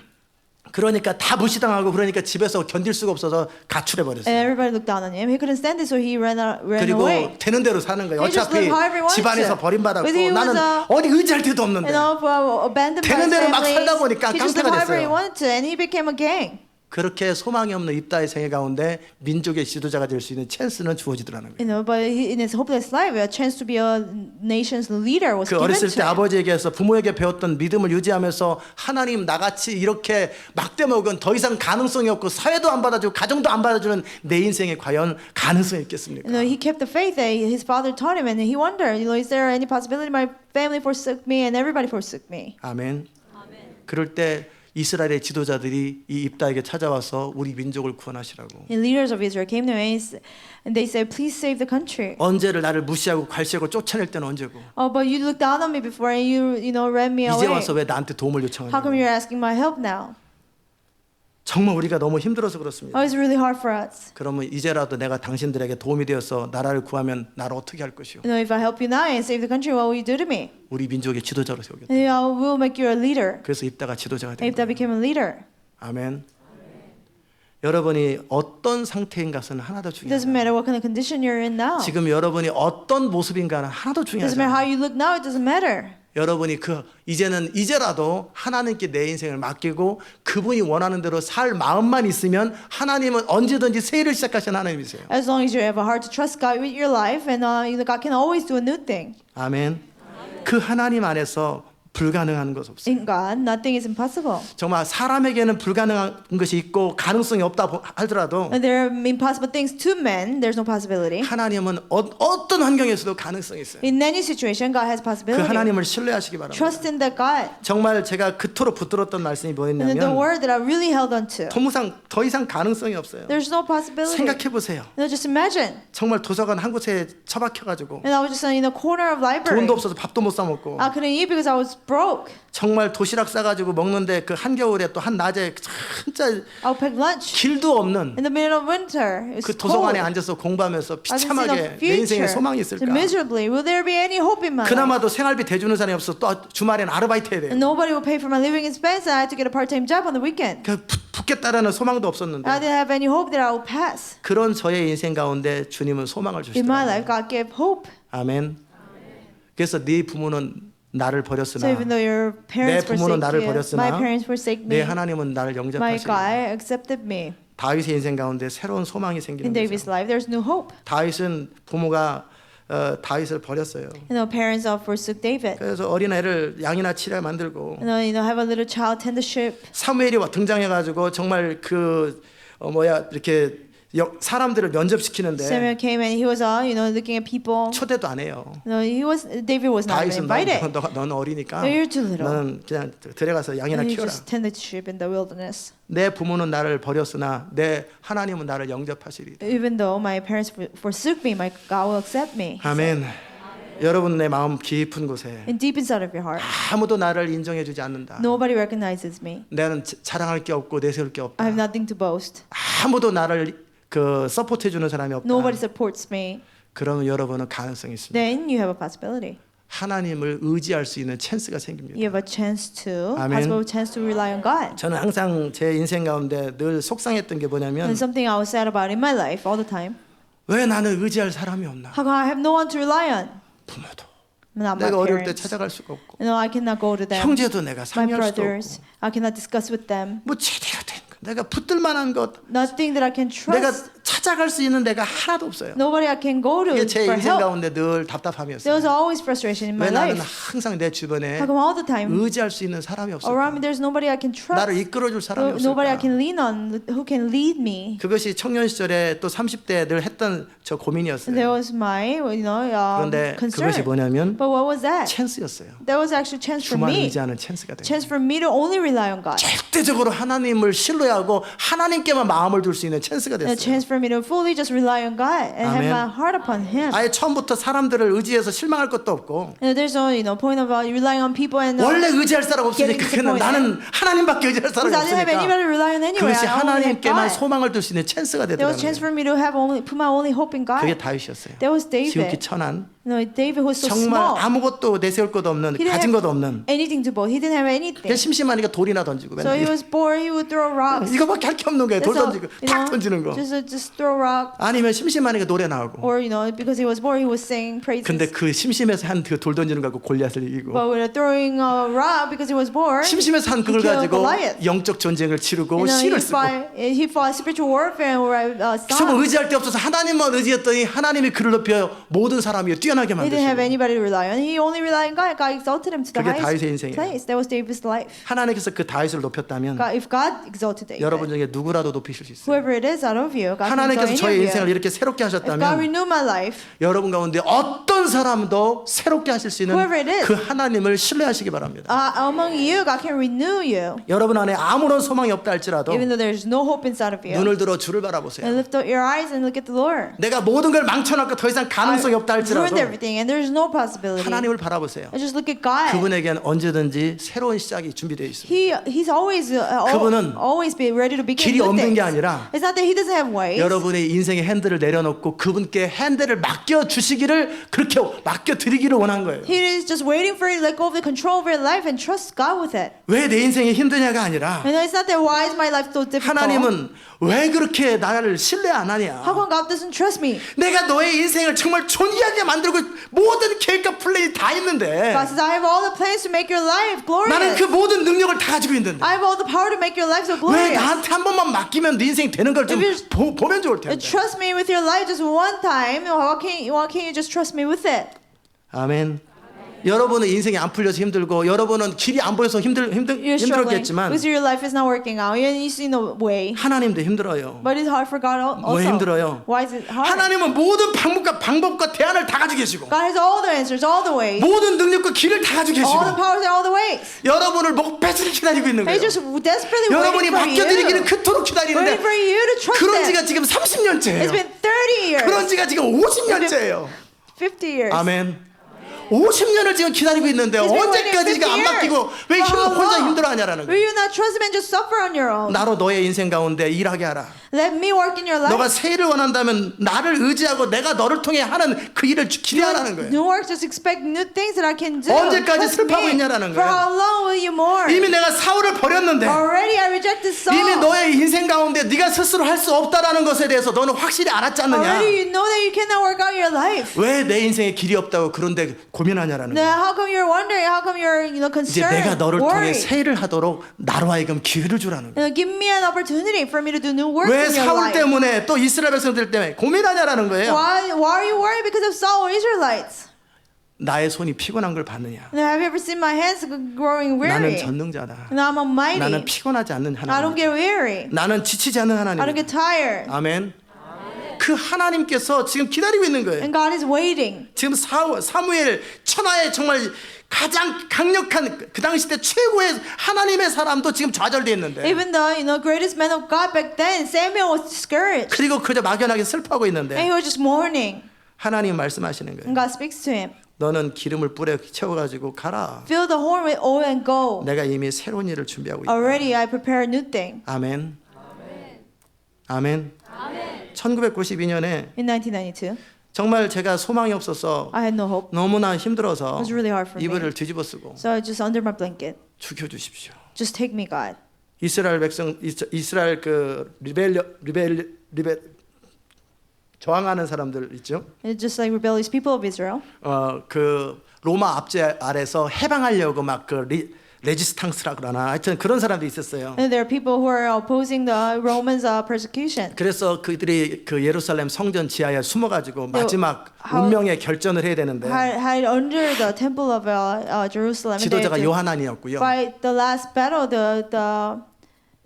그러니까 다 무시당하고 그러니까 집에서 견딜 수가 없어서 가출해 And 버렸어요. everybody looked down on him. He couldn't stand it, so he ran 그리고 away. 되는 대로 사는 거예요. He just 어차피 lived however he wanted 집안에서 to. 버림받았고 But he was, 나는 어디 의지할 데도 You 없는데 know, abandoned by 되는 his 대로 막 family. 살다 보니까 He just lived 깡패가 however he 됐어요. wanted to, and he became a gang. 그렇게 소망이 없는 입다의 생애 가운데 민족의 지도자가 될 수 있는 찬스는 주어지더라는 거예요. You know, but in his hopeless life, a chance to be a nation's leader was 그 given 어렸을 to 때 him. 아버지에게서 부모에게 배웠던 믿음을 유지하면서 하나님 나같이 이렇게 막대먹은 더 이상 가능성이 없고 사회도 안 받아주고 가정도 안 받아주는 내 인생에 과연 가능성이 있겠습니까? You know, he kept the faith that his father taught him, and he wondered, you know, is there any possibility my family forsook me and everybody forsook me? 아멘. 그럴 때 이스라엘의 지도자들이 이 입다에게 찾아와서 우리 민족을 구원하시라고. And leaders of Israel came to him, and they said, please save the country. 언제를 나를 무시하고 괄시하고 쫓아낼 때는 언제고. Oh, but you looked down on me before, and you know, ran me 이제 away. 와서 왜 나한테 도움을 How come 요청하냐고. you're asking my help now? 정말 우리가 너무 힘들어서 그렇습니다. Oh, it's really hard for us. 그러면 이제라도 내가 당신들에게 도움이 되어서 나라를 구하면 나를 어떻게 할 것이오? You know, if I help you now and save the country, what will you do to me? 우리 민족의 지도자로 세우겠다. And I will make you a leader. 그래서 입다가 지도자가 된 If that 거예요. became a leader. 아멘. 여러분이 어떤 상태인 것은 하나도 It 중요하지 doesn't matter what kind of condition you're in now. 지금 여러분이 어떤 모습인가는 하나도 It 중요하지 doesn't matter how 않아요. you look now. It doesn't matter. 여러분이 이제라도 하나님께 내 인생을 맡기고 그분이 원하는 대로 살 마음만 있으면 하나님은 언제든지 새 일을 시작하시는 하나님이세요. As long as you have a heart to trust God with your life, and you know, God can always do a new thing. 아멘. 그 하나님 안에서 불가능한 것 없어요. In God, nothing is impossible. 정말 사람에게는 불가능한 것이 있고 가능성이 없다 하더라도 And there are impossible things to men. There's no possibility. 하나님은 어떤 환경에서도 가능성이 있어요. In any situation, God has 그 possibility. 하나님을 신뢰하시기 바랍니다. Trust in that God. 정말 제가 그토록 붙들었던 말씀이 And then the 뭐였냐면 word that I really held on to. 더 이상 가능성이 없어요. There's no possibility. 생각해 보세요. You know, just imagine. 정말 도서관 한 곳에 처박혀가지고 And I was just in the corner of library. 돈도 없어서 밥도 못 사 먹고 I couldn't eat because I was broke. 정말 도시락 싸가지고 먹는데 그 한겨울에 또 한 낮에 진짜 I would pack lunch 길도 없는 in the middle of winter. It was 그 cold. 도서관에 앉아서 공부하면서 I didn't see no 비참하게 내 인생에 future. 소망이 So 있을까? miserably, will there be any hope in my life? 그나마도 생활비 대주는 사람이 없어 또 주말에는 아르바이트 해야 돼요. And nobody will pay for my living expense. And I had to get a part-time job on the weekend. 그 붙겠다라는 소망도 없었는데 I didn't have any hope that I would pass. 그런 저의 인생 가운데 주님은 소망을 In my 주시더라고요. life, God gave hope. 아멘. 그래서 네 부모는 나를 So 버렸으나 even though your 내 parents 부모는 forsake 나를 you, 버렸으나 my parents forsake 내 me, 하나님은 나를 my 영접하시리. God accepted me. 다윗의 인생 가운데 새로운 소망이 생기는 In David's 거죠. life, there's new hope. 다윗은 부모가 다윗을 버렸어요. You know, parents forsook David. 그래서 어린 애를 양이나 치려 만들고 You know, have a little child tend the sheep. 사무엘이 등장해가지고 정말 이렇게 사람들을 면접시키는데 Samuel came and he was, you know, looking at people. 초대도 안 해요. No, David was not 다윗은 even invited. 넌 어리니까 You're too little. 너는 그냥 들어가서 양이나 And you 키워라. just tend the sheep in the wilderness. 내 부모는 나를 버렸으나 내 하나님은 나를 영접하시리. Even though my parents forsook me, my God will accept me. 아멘. 여러분 내 마음 깊은 곳에 And deep inside of your heart, 아무도 나를 인정해주지 않는다. nobody recognizes me. 나는 자랑할 게 없고 내세울 게 없다. I have nothing to boast. 아무도 나를 서포트해주는 사람이 없다. Nobody supports me. 그러면 여러분은 가능성이 있습니다. Then you have a possibility. 하나님을 의지할 수 있는 찬스가 You 생깁니다. have a chance to, 아멘. possible chance to rely on God. 저는 항상 제 인생 가운데 늘 속상했던 게 뭐냐면 And something I was sad about in my life all the time. 왜 나는 의지할 사람이 없나? How come I have no one to rely on? 부모도 Not my 내가 어려울 때 parents. 찾아갈 수가 없고 You know, I cannot go to them. 형제도 내가 My 상의할 수도 brothers, 없고 I cannot discuss with them. 뭐 제대로 된 거, 내가 붙들 만한 것, Nothing that I can 내가 trust. 찾아갈 수 있는 데가 하나도 없어요. Nobody I can go to 이게 제 for 인생 help. 가운데 늘 There was 답답함이었어요. always frustration in my 왜 나는 life. 항상 내 주변에 How come all the time 의지할 수 있는 사람이 around 없을까? me there's nobody I can 나를 trust? 이끌어줄 사람이 Nobody I 없을까? can lean on who can lead me. 그것이 청년 시절에 또 30대 늘 했던 저 There 고민이었어요. was my, you know, 그런데 concern. 그것이 뭐냐면 But what was that? 찬스였어요. That was actually chance for 주만 me. 의지하는 찬스가 된 거예요. Chance for me to only rely on God. 절대적으로 하나님을 신뢰하고 하나님께만 마음을 둘 수 있는 찬스가 A 됐어요. chance for for me to fully just rely on God and have Amen. my heart upon Him. 아예 처음부터 사람들을 의지해서 실망할 것도 없고 There's no point of relying on people and 원래 의지할 사람 없으니까 getting 그는 나는 하나님밖에 의지할 사람이 because I didn't have anybody to 없으니까 rely on anyway. 그것이 I only had 하나님께만 God. 소망을 둘 수 있는 찬스가 There was 되더라고요. chance for me to have only put my only hope in God. 그게 다윗이었어요. That was 지극히 David. 천한 No, David was so 정말 small. 아무것도 내세울 것도 없는 He didn't 가진 have 것도 없는 anything to boast. He didn't have anything. 그냥 심심하니까 돌이나 던지고 So he 맨날 was bored. He would throw rocks. 이거밖에 할 게 없는 거예요. 돌 That's all, 던지고 you 탁 know, 던지는 거. just throw rock. 아니면 심심하니까 노래 나오고. Or because he was bored, he was singing praises. 근데 그 심심해서 한 그 돌 던지는 거 갖고 골리앗을 이기고 But when throwing a rock because he was bored, 심심해서 한 그걸 he killed 가지고 Goliath. 영적 전쟁을 치르고 And, 시를 쓰고 he fought spiritual warfare and wrote 정말 songs. 의지할 데 없어서 하나님만 의지했더니 하나님이 그를 높여 모든 사람이 뛰어나게 He didn't have 만드시고 anybody to rely on. He only relied on God. God exalted him to the 그게 highest 다윗의 인생이에요. place. That was David's life. 하나님께서 그 다윗을 높였다면 God, if God exalted David, 여러분 중에 누구라도 높이실 수 있어요. whoever it is out of you, God can 하나님께서 exalt 저의 any of 인생을 you. 이렇게 새롭게 If God 하셨다면 renew my life, 여러분 가운데 어떤 사람도 새롭게 하실 수 있는 Whoever it is. 그 하나님을 신뢰하시기 바랍니다. among you, God can renew you, 여러분 안에 아무런 소망이 없다 할지라도 even though there's no hope inside of you. 눈을 들어 주를 바라보세요. And lift up your eyes and look at the Lord. 내가 모든 걸 망쳐놨고 더 이상 가능성이 없다 할지라도 ruined everything, and there's no possibility. 하나님을 바라보세요. And just look at God. 그분에게는 언제든지 새로운 시작이 준비되어 있습니다. He's always 그분은 always be ready to begin 길이 new 없는 things. 게 아니라 It's not that he doesn't have ways. 여러분의 인생의 핸들을 내려놓고 그분께 핸들을 맡겨 주시기를 그렇게 맡겨 드리기를 원한 거예요. He is just waiting for you to let go of the control of your life and trust God with it. 왜 내 인생이 힘드냐가 아니라 You know, it's not that why is my life so difficult. 하나님은 왜 그렇게 나를 신뢰 안 하냐? How come God doesn't trust me? 내가 너의 인생을 정말 존귀하게 만들고 모든 계획과 플랜이 다 있는데 God says, I have all the plans to make your life 나는 glorious. 그 모든 능력을 다 가지고 있는데 I have all the power to make your life so 왜 glorious. 나한테 한 번만 맡기면 네 인생 되는 걸 좀 If 보면 좋을 텐데. Trust me with your life just one time. Why can't you just trust me with it? 아멘. 여러분은 인생이 안 풀려서 힘들고 여러분은 길이 안 보여서 You're struggling 힘들었겠지만 because your life is not working out. You see no way. 하나님도 힘들어요. But it's hard for God also. 왜 힘들어요? Why is it hard? 하나님은 모든 방법과 대안을 다 가지고 계시고 God has all the answers, all the ways, 모든 능력과 길을 다 가지고 all the 계시고 powers and all the ways. 여러분을 목배스를 기다리고 있는 He's 거예요. just desperately 여러분이 waiting for 맡겨드리기를 you. 그토록 기다리는데 Waiting for you to trust 그런 Him. 지가 지금 30년째예요. It's been 30 years. 그런 지가 지금 50년째예요. 50 years. 아멘. 50년을 지금 기다리고 있는데 He's been waiting 언제까지 지가 안 50 years. 맡기고 왜 For how 혼자 long? 힘들어하냐라는 Will 거예요. you not trust Him and just suffer on your own? 나로 너의 인생 가운데 일하게 하라. Let me work in your life. 너가 새 일을 원한다면 나를 의지하고 내가 너를 통해 하는 그 일을 기대하라는 거예요. New work, just expect new things that I can do. 언제까지 Trust 슬퍼하고 me. 있냐라는 For 거예요. how long will you mourn? 이미 내가 사울을 버렸는데 Already I rejected Saul. 이미 너의 인생 가운데 네가 스스로 할 수 없다라는 것에 대해서 너는 확실히 알았지 않느냐? Already you know that you cannot work out your life. 왜 내 인생에 길이 없다고 그런데 고민하냐라는 Then 거예요. how come you're wondering? How come you're 이제 concerned? 내가 너를 통해 worried? 새 일을 하도록 나로 하여금 기회를 주라는 거예요. Give me an opportunity for me to do new work 왜 in your 사울 life. 때문에 또 이스라엘 백성들 때문에 고민하냐라는 거예요. Why are you worried because of Saul or Israelites? 나의 손이 피곤한 걸 봤느냐? Now, have you ever seen my hands growing 나는 weary? 전능자다. No, I'm almighty. 나는 피곤하지 않는 I don't 하나님. get weary. 나는 지치지 않는 I don't 하나님. get tired. 아멘. 그 하나님께서 지금 기다리고 있는 거예요. And God is waiting. 지금 사무엘 천하의 정말 가장 강력한 그 당시 때 최고의 하나님의 사람도 지금 좌절되어 있는데 Even the greatest man of God back then, Samuel was discouraged. 그리고 그저 막연하게 슬퍼하고 And 있는데 he was just mourning. 하나님 말씀하시는 거예요. And God speaks to him. 너는 기름을 뿔에 채워가지고 가라. Fill the horn with oil and go. 내가 이미 새로운 일을 준비하고 있다. Already I prepare a new thing. 아멘. 아멘. 1992년에 In 1992, 정말 제가 소망이 없어서 I had no hope. 너무나 힘들어서 It was really hard for me. 이불을 뒤집어 쓰고 So I just under my blanket. 죽여주십시오. Just take me, God. 이스라엘 백성 이스라엘 그 리벨 저항하는 사람들 있죠. It's just like rebellious people of Israel. 그 로마 압제 아래서 해방하려고 막 그 레지스탕스라 그러나 하여튼 그런 사람들이 있었어요. And there are people who are opposing the Romans' persecution. 그래서 그들이 그 예루살렘 성전 지하에 숨어가지고 They- 마지막 how- 운명의 결전을 해야 되는데 Hide under the temple of Jerusalem. And they 지도자가 had to 요하난이었고요. fight the last battle.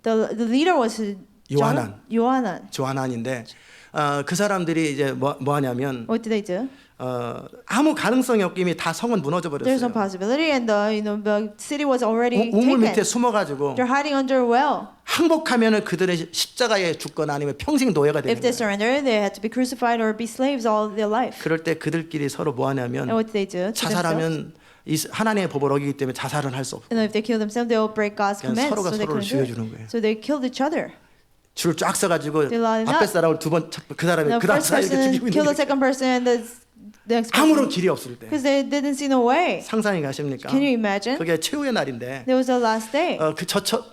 The leader was 요하난. Yohanan. 조하난인데 그 사람들이 이제 뭐 하냐면 What did they do? 아무 가능성이 없기 이미 다 성은 무너져 There's no 버렸어요. possibility, and the city was already 우물 밑에 taken. 숨어가지고 They're hiding under a well. 항복하면은 그들의 십자가에 죽거나 아니면 평생 노예가 되는 If they 거예요. surrender, they had to be crucified or be slaves all their life. 그럴 때 그들끼리 서로 뭐 하냐면 And what did they do? To themselves? 자살하면 하나님의 법을 어기기 때문에 자살은 할 수 없고 And if they kill themselves, they will break God's 그냥 commands. 서로가 So they 서로를 couldn't do 죽여주는 it. 거예요. So they killed each other. 줄을 쫙 서가지고 They line 앞에 up. 사람을 두 번 그 사람이 The 그 다음 first 사람 이렇게 person 죽이고 killed 있는 the 거예요. second person, and the next 아무런 person. 길이 없을 때 Because they didn't see no way. 상상이 가십니까? Can you imagine? 그게 최후의 날인데 There was the last day.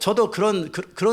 저도 그런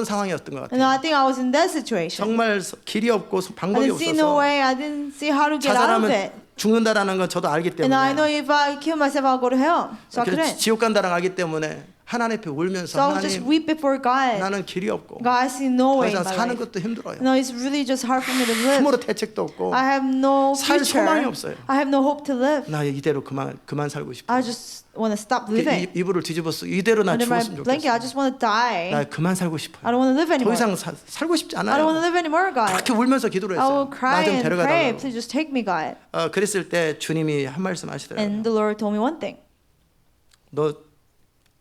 상황이었던 것 And 같아요. I think I was in that situation. 정말 길이 없고 I 방법이 didn't see no 없어서 way. I didn't see how to get out of 자살하면 it. 죽는다라는 건 저도 알기 And I know 때문에 if I kill myself, I'll go to hell. So I 그래서 couldn't. 지옥 간다는 알기 때문에 하나님 앞에 So 울면서 I would just 하나님 weep before God. 나는 길이 없고 God, I see no 더 way in 이상 my 사는 life. 것도 힘들어요. No, it's really just hard for me to live. 아무런 대책도 없고 I have no 살 future. 소망이 없어요. I have no hope to live. 나 이대로 그만 살고 싶어. I just want to stop living. 이불을 뒤집었어. 이대로 나 Under my 죽었으면 blanket, I 좋겠어. just want to die. 나 그만 살고 싶어요. I don't want to live 더 anymore. 이상 살고 싶지 I don't want to 않아요. live anymore, God. 그렇게 울면서 기도를 I 했어요. will 나 cry 좀 and 데려가 pray. 달라고. Please just take me, God. 그랬을 때 주님이 한 말씀 하시더라고요. And the Lord told me one thing. 너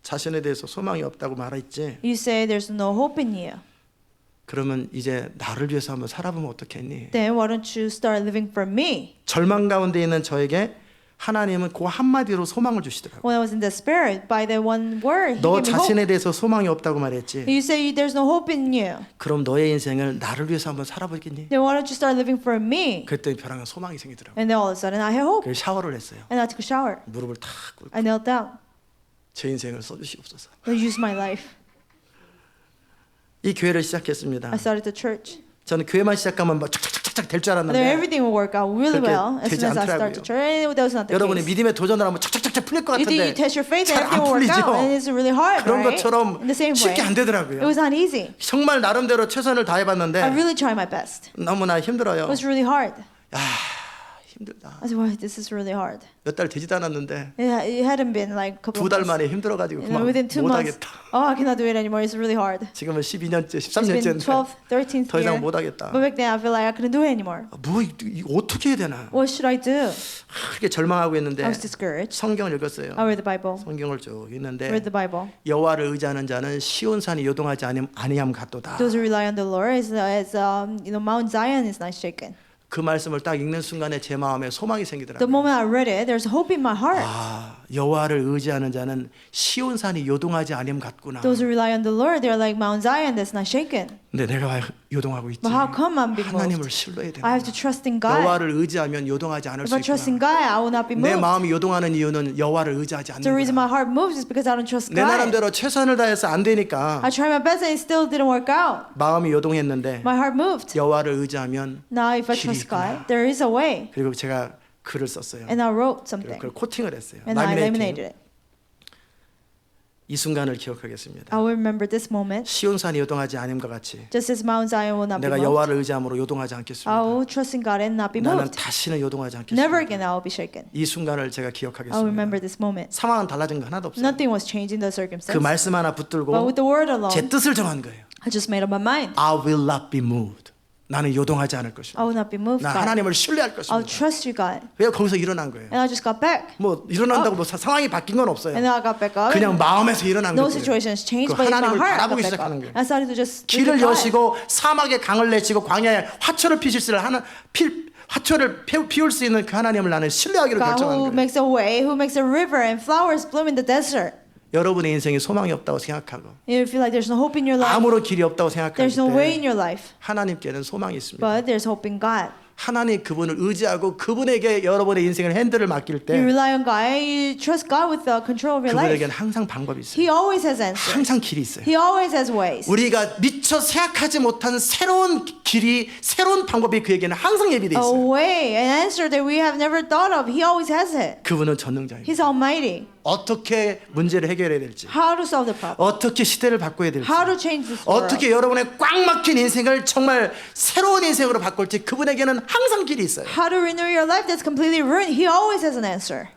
자신에 대해서 소망이 없다고 말했지. You say there's no hope in you. 그러면 이제 나를 위해서 한번 살아보면 어떻겠니? Then why don't you start living for me? 절망 가운데 있는 저에게 하나님은 그 한마디로 소망을 주시더라고요. When I was in despair, by the one word, He 너 gave me hope. 자신에 대해서 소망이 없다고 말했지. You say there's no hope in you. 그럼 너의 인생을 나를 위해서 한번 살아보겠니? Then why don't you start living for me? 그랬더니 벼랑은 소망이 생기더라고요. And then all of a sudden I had hope. 그래서 샤워를 했어요. And I took a shower. 무릎을 탁 꿇고 I knelt down. 제 인생을 써주시옵소서. Lord, use my life. 이 교회를 시작했습니다. I started the church. 저는 교회만 시작하면 막 착착착착 될 줄 And then 알았는데 everything will work out really 그렇게 well as 되지 soon as I start 않더라고요. the church. And that was not the 여러분이 case. 믿음의 도전을 하면 착착착착 풀릴 것 You think you 같은데 test your faith and 잘 안 everything will work 풀리죠. out, and it's really hard, 그런 right? 것처럼 In the same way, 쉽게 안 it 되더라고요. was not easy. 정말 나름대로 최선을 I 다해봤는데 really tried my best. 너무나 힘들어요. It was really hard. 힘들다. I said, well, this is really hard. 몇 달 되지도 않았는데 It hadn't been like a couple 2달 of months. 만에 힘들어가지고 And 그만 within 2 months, 못하겠다. oh, I cannot do it anymore. It's really hard. 지금은 12년째, It's been 13년째인데 12, 13th 더 이상 year. 못하겠다. But back then, I feel like I couldn't do it anymore. 뭐 이거 어떻게 해야 되나? What should I do? 그렇게 절망하고 있는데 I was discouraged. 성경을 읽었어요. I read the Bible. 성경을 쭉 읽는데 Read the Bible. 여호와를 의지하는 자는 시온산이 요동하지 아니함 같도다. Those who rely on the Lord as Mount Zion is not shaken. 그 말씀을 딱 읽는 순간에 제 마음에 소망이 The 생기더라고요. moment I read it, there's hope in my heart. 여호와를 의지하는 자는 시온산이 요동하지 아니함 같구나. Those who rely on the Lord, they're like Mount Zion that's not shaken. 근데 내가 왜 요동하고 있지? But how come I'm being 하나님을 moved? 신뢰해야 I have 되나? to trust in God. 여호와를 의지하면 요동하지 않을 If 수 I trust in 있구나. God, I will not be 내 moved. 마음이 요동하는 이유는 여호와를 의지하지 않는 The reason 거야. my heart moves is because I don't trust 내 God. 나름대로 최선을 다해서 안 되니까 I tried my best and it still didn't work out. 마음이 요동했는데 My heart moved. 여호와를 의지하면 Now if I 길이 trust 있구나. God, there is a way. 그리고 제가 글을 썼어요. And I wrote 그리고 something. 그걸 코팅을 했어요. And I laminated 라미네이팅. it. 이 순간을 기억하겠습니다. I will remember this moment. 시온산이 요동하지 않음과 같이 Just as Mount Zion will not be 내가 moved, 여호와를 의지함으로 요동하지 I 않겠습니다. will trust in God and not be 나는 moved. 다시는 요동하지 Never 않겠습니다. again I will be shaken. 이 순간을 제가 I will 기억하겠습니다. remember this moment. 상황은 달라진 거 하나도 없어요. Nothing was changed in the 그 circumstance. 말씀 하나 But 붙들고 with the word alone, 제 뜻을 정한 거예요. I just made up my mind. I will not be moved. 나는 요동하지 않을 것입니다. I will not be moved, 나 God. 하나님을 신뢰할 I'll 것입니다. trust you, God. 왜 거기서 일어난 거예요? And I just got back. 뭐 일어난다고 뭐 상황이 바뀐 건 없어요. And then I got back up. 그냥 마음에서 일어난 No 거예요. situations changed, 그 but in my 하나님을 heart, I 바라보기 got back 시작하는 up. 거예요. I started to just look 길을 at God. 여시고 사막에 강을 내치고 광야에 화초를 피실 하는 화초를 피울 수 있는 그 하나님을 나는 신뢰하기로 God 결정한 who 거예요. makes a way, who makes a river and flowers bloom in the desert. 여러분의 인생에 소망이 없다고 생각하고 You feel like there's no hope in your life. 아무런 길이 없다고 생각할 There's no way 때 in your life. 하나님께는 소망이 있습니다. But there's hope in God. 하나님 그분을 의지하고 그분에게 여러분의 인생을 핸들을 맡길 You 때 rely on God and you trust God with the control of your life. 그분에게는 항상 방법이 있어요. He always has answers. 항상 길이 있어요. He always has ways. 우리가 미처 생각하지 못한 새로운 길이 새로운 방법이 그에게는 항상 예비돼 A 있어요. way, an answer that we have never thought of. He always has it. 그분은 전능자입니다. He's almighty. 어떻게 문제를 해결해야 될지, How to solve the problem. 어떻게 시대를 바꿔야 될지, How to change this world. 어떻게 여러분의 꽉 막힌 인생을 정말 새로운 인생으로 바꿀지 그분에게는 항상 길이 있어요. How to renew your life that's completely ruined. He always has an answer.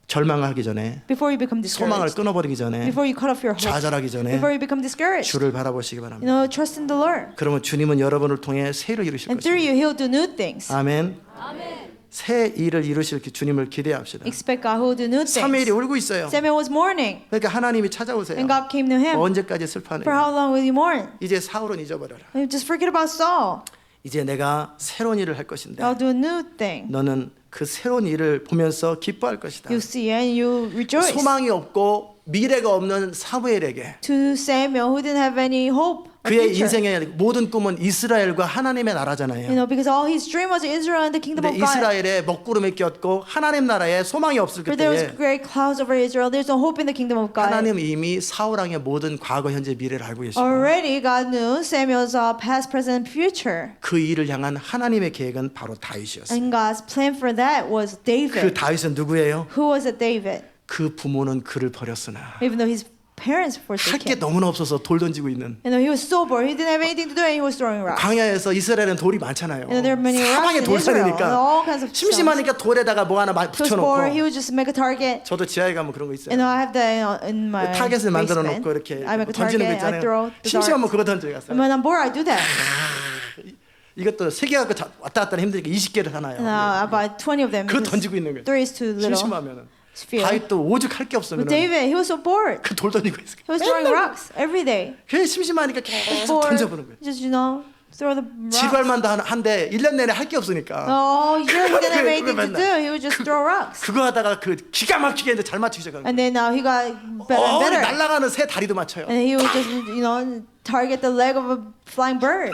절망하기 전에, before you become 소망을 discouraged, 끊어버리기 전에, before you cut off your hope, 좌절하기 전에 before you become discouraged. 주를 바라보시기 바랍니다. You know, trust in the Lord. 그러면 주님은 여러분을 통해 새 일을 이루실 And through 것입니다. you, He'll do new things. 아멘. 새 일을 이루실 주님을 기대합시다. Expect God who will do new 사무엘이 things. 울고 있어요. Samuel was mourning, 그러니까 하나님이 찾아오세요. and God came to him. 언제까지 For 슬퍼하느냐? how long will you mourn? 이제 사울은 잊어버려라. You just forget about Saul. 이제 내가 새로운 일을 할 것인데 I'll do a new thing. 너는 그 새로운 일을 보면서 기뻐할 것이다. You see and you rejoice. 소망이 없고 미래가 없는 사무엘에게 To Samuel, who didn't have any hope, or 그의 future. 인생의 모든 꿈은 이스라엘과 하나님의 You 나라잖아요. know, because all his dream was Israel and the kingdom 근데 of God. 이스라엘에 먹구름이 꼈고 하나님 나라에 소망이 없을 For there was 때에 great clouds over Israel. There's no hope in the kingdom of God. 하나님 이미 사울 왕의 모든 과거, 현재, 미래를 알고 계시고 Already, God knew Samuel's past, present, and future. 그 일을 향한 하나님의 계획은 바로 다윗이었어요. And God's plan for that was 그 David. 다윗은 누구예요? Who was a David? 그 부모는 그를 버렸으나 Even though his parents 할 forsook 게 him. 너무나 없어서 돌 던지고 있는 You know, he was so bored. He didn't have anything to do and he was throwing rocks. 광야에서 이스라엘은 돌이 많잖아요. You know, there are many rocks 사방에 in Israel. And 돌산이니까 all kinds of stones. 심심하니까 돌에다가 뭐 하나 He was bored. He 붙여놓고 would just make a target. 저도 지하에 가면 그런 거 있어요. You know, I have that in my 타겟을 만들어 basement. 놓고 이렇게 I make a 던지는 거 target. I throw 있잖아요. the 심심하면 dart. 그거 던져갔어요. And when I'm bored, I do that. 이것도 세 개 갖고 왔다 갔다 힘드니까 20개를 하나요. And I buy 20 of them. 그거 because 던지고 있는 거예요. 3 is too little. 심심하면은 Feel. 다윗도 오죽 할 게 없으면 But David, he was so bored. 그 돌 던지고 있어요. He was throwing rocks every day. 그래 심심하니까 계속 Bored. 던져보는 거예요. Just, you know, throw the rocks. 지발만도 한데 1년 내내 할 게 없으니까 Oh, you didn't have 그거 anything to 맨날. do. He would just throw rocks. 그거 하다가 그 기가 막히게 이제 잘 맞추기 시작하는 거예요. And then he got better and better. 날아가는 새 다리도 맞춰요. And he would just, you know, target the leg of a flying bird.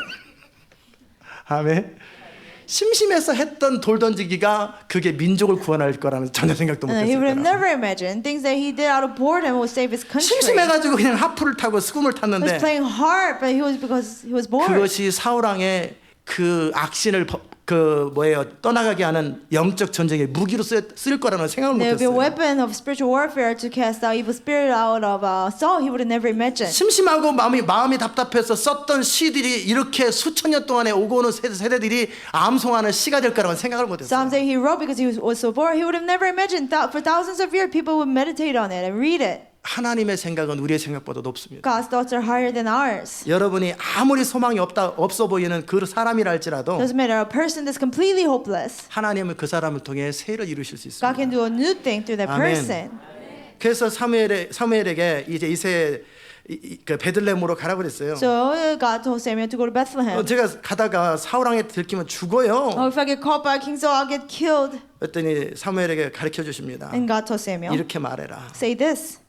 아멘. 심심해서 했던 돌 던지기가 그게 민족을 구원할 거라는 전혀 생각도 And he would have 못했을 거라. never imagined things that he did out of boredom would save his country. 심심해가지고 그냥 하프를 타고 스kum을 He was 탔는데 playing harp, but he was because he was bored. 그것이 사울왕의 그 악신을 떠나가게 하는 영적 전쟁의 무기로 쓰일 거라는 생각을 There would be a 못했어요. weapon of spiritual warfare to cast out evil spirit out of Saul. He would have never imagined. 심심하고 마음이 답답해서 썼던 시들이 이렇게 수천 년 동안에 오고 오는 세대들이 암송하는 시가 될 거라는 생각을 못했어요. Psalms that he wrote because he was so bored. He would have never imagined that for thousands of years people would meditate on it and read it. 하나님의 생각은 우리의 생각보다 높습니다. God's thoughts are higher than ours. 여러분이 아무리 소망이 없어 보이는 그 사람이라 할지라도 Doesn't matter. A person that's completely hopeless. 하나님은 그 사람을 통해 새를 이루실 수 God 있습니다. can do a new thing through that 아멘. person. 그래서 사무엘에게 이제 이세 그 베들레헴으로 가라 그랬어요. So God told Samuel to go to Bethlehem. 제가 가다가 사울 왕에 들키면 죽어요. Oh, if I get caught by King Saul, I'll get killed. 그랬더니 사무엘에게 가르쳐 주십니다. And God told Samuel, 이렇게 말해라. say this.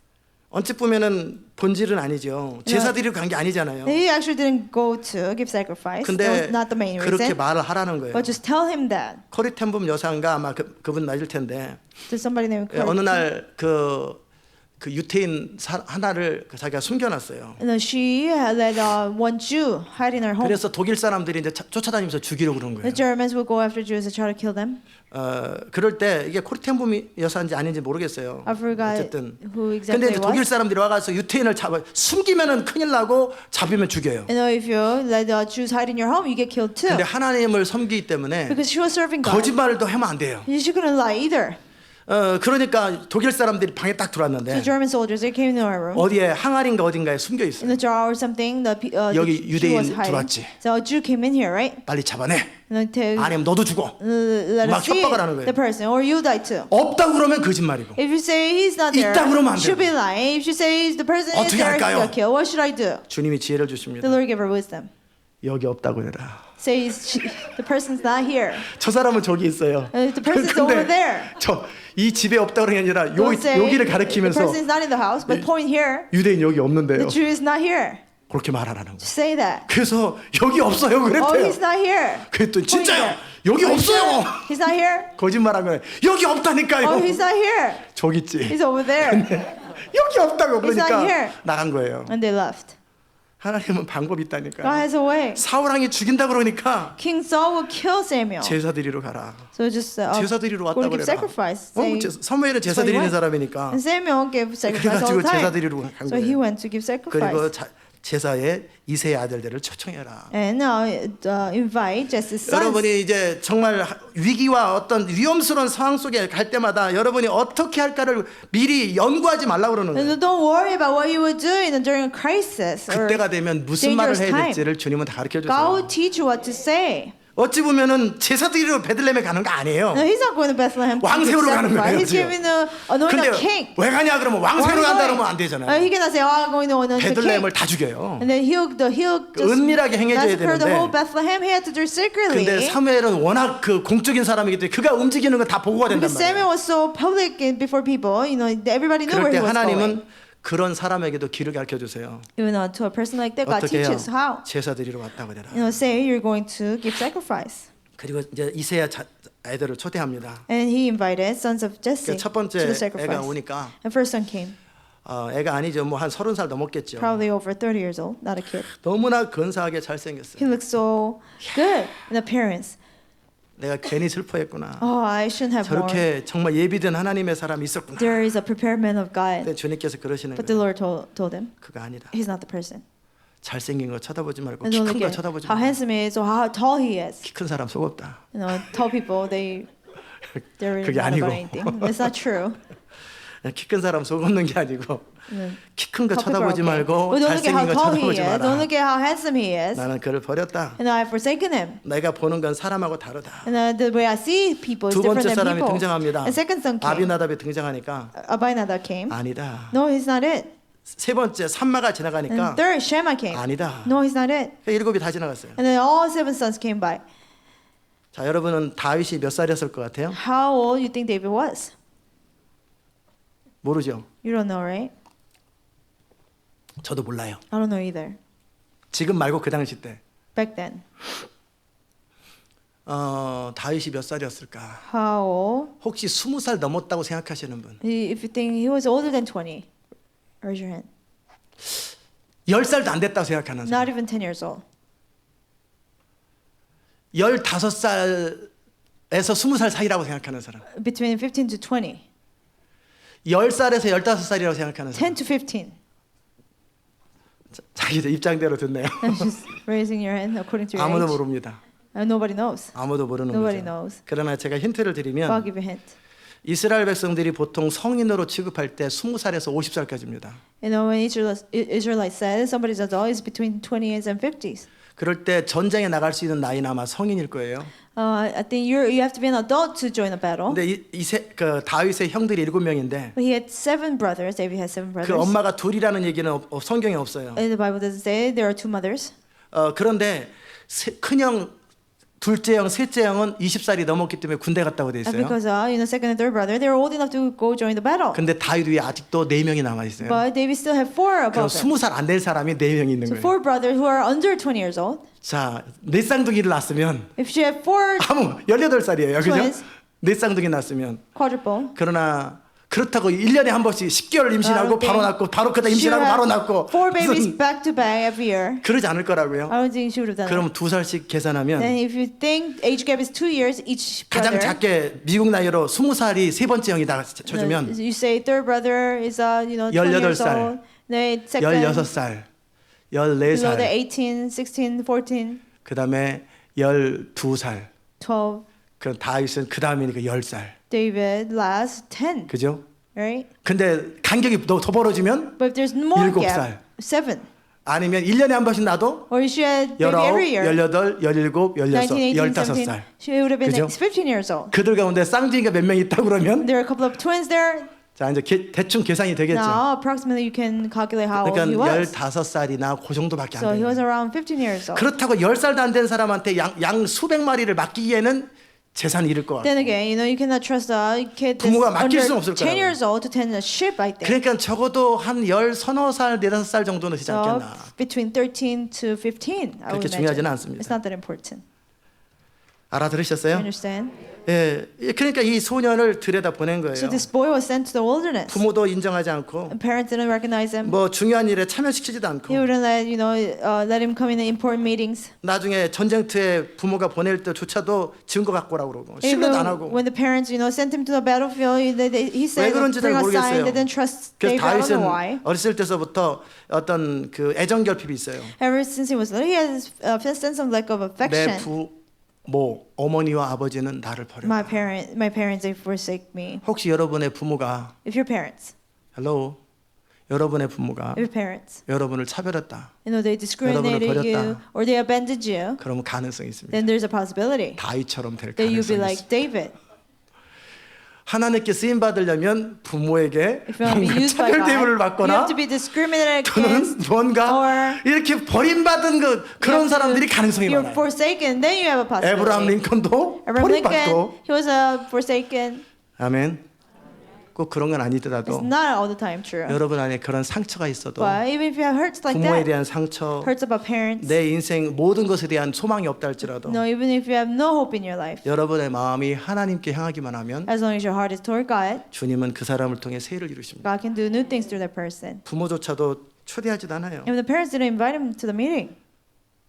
언뜻 보면은 본질은 아니죠. 제사 드리러 간 게 아니잖아요. He actually didn't go to give sacrifice. That 근데 was not the main 그렇게 reason. 말을 하라는 거예요. But just tell him that. 코리텐붐 여사인가 아마 그분 맞을 텐데 To somebody named 어느 Corrie. 날 그 유태인 하나를 자기가 숨겨놨어요. And then she let one Jew hide in her home. 그래서 독일 사람들이 이제 쫓아다니면서 죽이려고 그런 거예요. The Germans would go after Jews and try to kill them. 그럴 때 이게 코리텐붐 여사인지 아닌지 모르겠어요. I forgot 어쨌든 who 근데 exactly 이제 it 독일 was. 사람들이 와가지고 유태인을 잡아 숨기면은 큰일 나고 잡으면 죽여요. You know, if you let Jews hide in your home, you get killed too. 근데 하나님을 섬기기 때문에 Because she was serving God. 거짓말을 또 하면 안 돼요. She couldn't lie either. 그러니까 독일 사람들이 방에 딱 So 들어왔는데 German soldiers, they came into our room. 어디에 항아리인가 어딘가에 숨겨 In 있어요. the jar or something, the 여기 Jew was 유대인 hiding. 들어왔지. So a Jew came in here, right? 빨리 잡아내. And to 아니면 너도 죽어. let 막 us see 협박을 하는 거예요. the person, or you die too. 없다고 그러면 거짓말이고. If you say he's not there, 있다 그러면 안 should be 되고. lying. If you say the person is 어떻게 there, 할까요? he'll kill. What should I do? 주님이 지혜를 The 주십니다. Lord gave her wisdom. 여기 없다고 해라. Says the person's not here. 저 사람은 저기 있어요. The person's over there. 이 집에 없다고 그런 게 아니라 Don't say 여기를 the 가리키면서 person's not in the house, but point here. 유대인 여기 없는데요. The Jew is not here. 그렇게 말하라는 거예요. Just say that. 그래서 여기 없어요 Oh, 그랬대요. he's not here. 그랬더니 Point 진짜요? there. 여기 Are you 없어요. sure? He's not here. 거짓말한 거예요. 여기 없다니까요. Oh, he's not here. 저기 있지. He's over there. 여기 없다고 He's not 그러니까 here. 나간 거예요. And they left. 하나님은 방법이 God 있다니까요. has a way. 사울왕이 죽인다 그러니까 King Saul will kill Samuel. 제사 드리러 가라. So just 제사 드리러 go 왔다 to give 그래라. sacrifice. Say, 사무엘은 제사 So he 드리는 went. 사람이니까 and Samuel gave sacrifice all 그래가지고 the 제사 time. 드리러 간 So he 거예요. went to give 그리고 sacrifice. 제사에 이세의 아들들을 초청해라. And invite Jesse's sons. 여러분이 이제 정말 위기와 어떤 위험스러운 상황 속에 갈 때마다 여러분이 어떻게 할까를 미리 연구하지 말라고 그러는 거예요. And don't worry about what you would do during a crisis or 그때가 되면 무슨 말을 해야 될지를 주님은 다 가르쳐 God 줬어요. will teach you what to say. 어찌 보면은 제사 드리러 베들레헴에 가는 거 아니에요. No, he's not going to Bethlehem to give 왕세우러 가는 거예요, sacrifice. He's 지금. giving the anointed 근데 king. 왜 가냐 그러면 Why 왕세우러 are you 간다 going? 그러면 안 되잖아요. He cannot say, "Oh, I'm going to anoint the king." 베들레헴을 다 죽여요. And then he'll just 은밀하게 행해줘야 massacre the 되는데. whole Bethlehem. He had to do it secretly. 근데 사무엘은 워낙 그 공적인 사람이기 때문에 그가 움직이는 건 다 보고가 된단 Because Samuel 말이에요. was so public before people, everybody knew 그럴 where 때 he was going. 하나님은 그런 사람에게도 길을 가르쳐 주세요. Even to a person like that, God 어떻게 해요? teaches how. 제사 드리러 왔다고 그래라. Say you're going to give sacrifice. 그리고 이제 이세야 애들을 초대합니다. And he invited sons of Jesse 첫 to 번째 the 애가 sacrifice. 오니까 And first son came, 애가 아니죠. 뭐 한 30살 넘었겠죠. probably over 30 years old, not a kid. 너무나 근사하게 He 잘생겼어요. looked so good in appearance. 내가 괜히 슬퍼했구나. Oh, I shouldn't have more. 저렇게 정말 예비된 하나님의 사람이 있었구나. There is a prepared man of God. 근데 주님께서 그러시는 But the 거예요. Lord told him, 그거 아니다. he's not the person. 잘생긴 거 쳐다보지 말고 And 키 don't 큰 look 거 at 쳐다보지 how 말고. handsome he is or how tall he is. 키 큰 사람 속없다. Tall people, they're really 그게 not 아니고. about anything. It's not true. 키 큰 사람 속없는 게 아니고 키 큰 거 Tall people are 쳐다보지 okay. 말고 But don't look at 잘생긴 how 거 tall he 쳐다보지 is. Don't 마라. look at how handsome he is. 나는 그를 버렸다. And I have forsaken him. 내가 보는 건 사람하고 다르다. And the way I see people is 두 different 번째 than 사람이 people. 등장합니다. And second son came. 아비나답이 등장하니까 Abinadab came. 아니다. No, he's not it. 세 번째 삼마가 And 지나가니까 third, Shema came. 아니다. No, he's not it. 일곱이 다 지나갔어요. And then all 7 sons came by. 자, 여러분은 다윗이 몇 살이었을 것 같아요? How old you think David was? 모르죠. You don't know, right? 저도 몰라요. I don't know either. 지금 말고 그 당시 때 Back then. 다윗이 몇 살이었을까? How old? 혹시 20살 넘었다고 생각하시는 분? If you think he was older than 20, raise your hand. 10살도 안 됐다고 생각하는 사람. Not even 10 years old. 15살에서 20살 사이라고 생각하는 사람. Between 15 to 20. 10살에서 15살이라고 생각하는 10 사람. to 15. 자기들 입장대로 듣네요. Just raising your hand according to your 아무도 age. 모릅니다. Nobody knows. 아무도 모르는 Nobody 거죠. knows. 그러나 제가 힌트를 But I'll 드리면 give you a hint. 이스라엘 백성들이 보통 성인으로 취급할 때 20살에서 50살까지입니다. When Israelites said somebody's adult is between 20s and 50s. 그럴 때 전쟁에 나갈 수 있는 나이는 아마 성인일 거예요. I think you have to be an adult to join a battle. 근데 그 다윗의 형들이 7명인데 But he had 7 brothers. David had 7 brothers. 그 엄마가 둘이라는 얘기는 성경에 없어요. And the Bible doesn't say there are 2 mothers. 그런데 큰형, 둘째 형, 셋째 형은 20살이 넘었기 때문에 군대 갔다고 돼 And 있어요. because second and third brother, they were old enough to go join the battle. 근데 다윗 위에 아직도 4명이 남아 있어요. But David still had 4 그럼 above him. 20살 안 될 사람이 4명이 있는 So 거예요. 4 brothers who are under 20 years old. 자, 네 쌍둥이를 낳았으면 If she had 4 아무 18살이에요. 그죠? Twins. 네 쌍둥이 낳았으면 quadruple, 그러나 그렇다고 1년에 한 번씩 10개월 임신하고 바로 낳고 바로 그다 she would 임신하고 바로 have 낳고 4 babies 무슨 back to back every year. 그러지 않을 거라고요. I don't think she would have done 그럼 that. 2살씩 계산하면 Then if you think age gap is 2 years each 가장 brother, 작게 미국 나이로 20살이 세 번째 형이다 쳐주면 you say third brother is 20 years 18살, old. Then second 16살, below the 14살, 18, 16, 14, 그 다음에 12살. 12. 그 다윗은 그 다음이니까 10살. David last 10, 그죠? right? 근데 간격이 더 벌어지면 But if there's more 7살. gap, 7. 아니면 1년에 한 번씩 나도 Or she had 19, baby every year. 18, 17, 16, 19, 18, 17. 15살. She would have been 그죠? 15 years old. 그들 가운데 쌍둥이가 몇 명 있다고 그러면 There are a couple of twins there. 자 이제 대충 계산이 되겠죠. Now, approximately you can calculate how old he 그러니까 was. 15살이나 그 정도밖에 So 안 he was 돼요. around 15 years old. 그렇다고 10살도 안 된 사람한테 양 수백 마리를 맡기기에는 재산이 잃을 것 같아요. Then again, you cannot trust a kid that's 부모가 맡길 수는 under 없을 10 거라고요. years old to tend a ship, I think. 그러니까 적어도 한 10서너 살, 4-5살 정도는 되지 So 않겠나. between 13 to 15, I would 그렇게 중요하지는 imagine. 않습니다. It's not that important. 알아들으셨어요? Understand? 예, 그러니까 이 소년을 들여다 보낸 거예요. So this boy was sent to the wilderness. 부모도 인정하지 않고 And parents didn't recognize him. 뭐 중요한 일에 참여시키지도 He 않고 wouldn't let him come in the important meetings. 나중에 전쟁터에 부모가 보낼 때조차도 증거 갖고 오라고 그러고 신뢰도 안 하고 When the parents, sent him to the battlefield, he 왜 said, 그런지 잘 bring a 모르겠어요. sign. They didn't trust 그래서 David. I don't know 다윗은 why. 어렸을 때서부터 어떤 그 애정 결핍이 있어요. Ever since he was little, he has a sense of lack of 내 affection. 부모, 어머니와 아버지는 나를 버려. My parents, they forsake me. 혹시 여러분의 부모가 If your parents, 여러분의 부모가 if your parents, 여러분을 차별했다. they discriminated 버렸다. you or they abandoned you, 그러면 가능성이 있습니다. then there's a possibility 다윗처럼 될 that you'll be 가능성이 like 있습니다. David. 하나님께 쓰임 받으려면 부모에게 If you want to be 뭔가 used by 차별 God, 대우를 you 받거나 have to be discriminated against. 또는 뭔가 or 이렇게 버림받은 그런 사람들이 가능성이 You're 많아요. forsaken, then you have a 에브라함 possibility. 링컨도 Abraham Lincoln, 버림받고 he was forsaken. 아멘. 꼭 그런 건 It's 아니더라도 not all the time true. 여러분 안에 그런 상처가 있어도 But even if you have hurts like 부모에 that, 대한 상처, hurts about parents, 내 인생 모든 것에 대한 소망이 없다 할지라도 even if you have no hope in your life, 여러분의 마음이 하나님께 향하기만 하면 as long as your heart is toward God, 주님은 그 사람을 통해 세일을 이루십니다. God can do new things through that person. 부모조차도 초대하지도 않아요. And the parents didn't invite him to the meeting.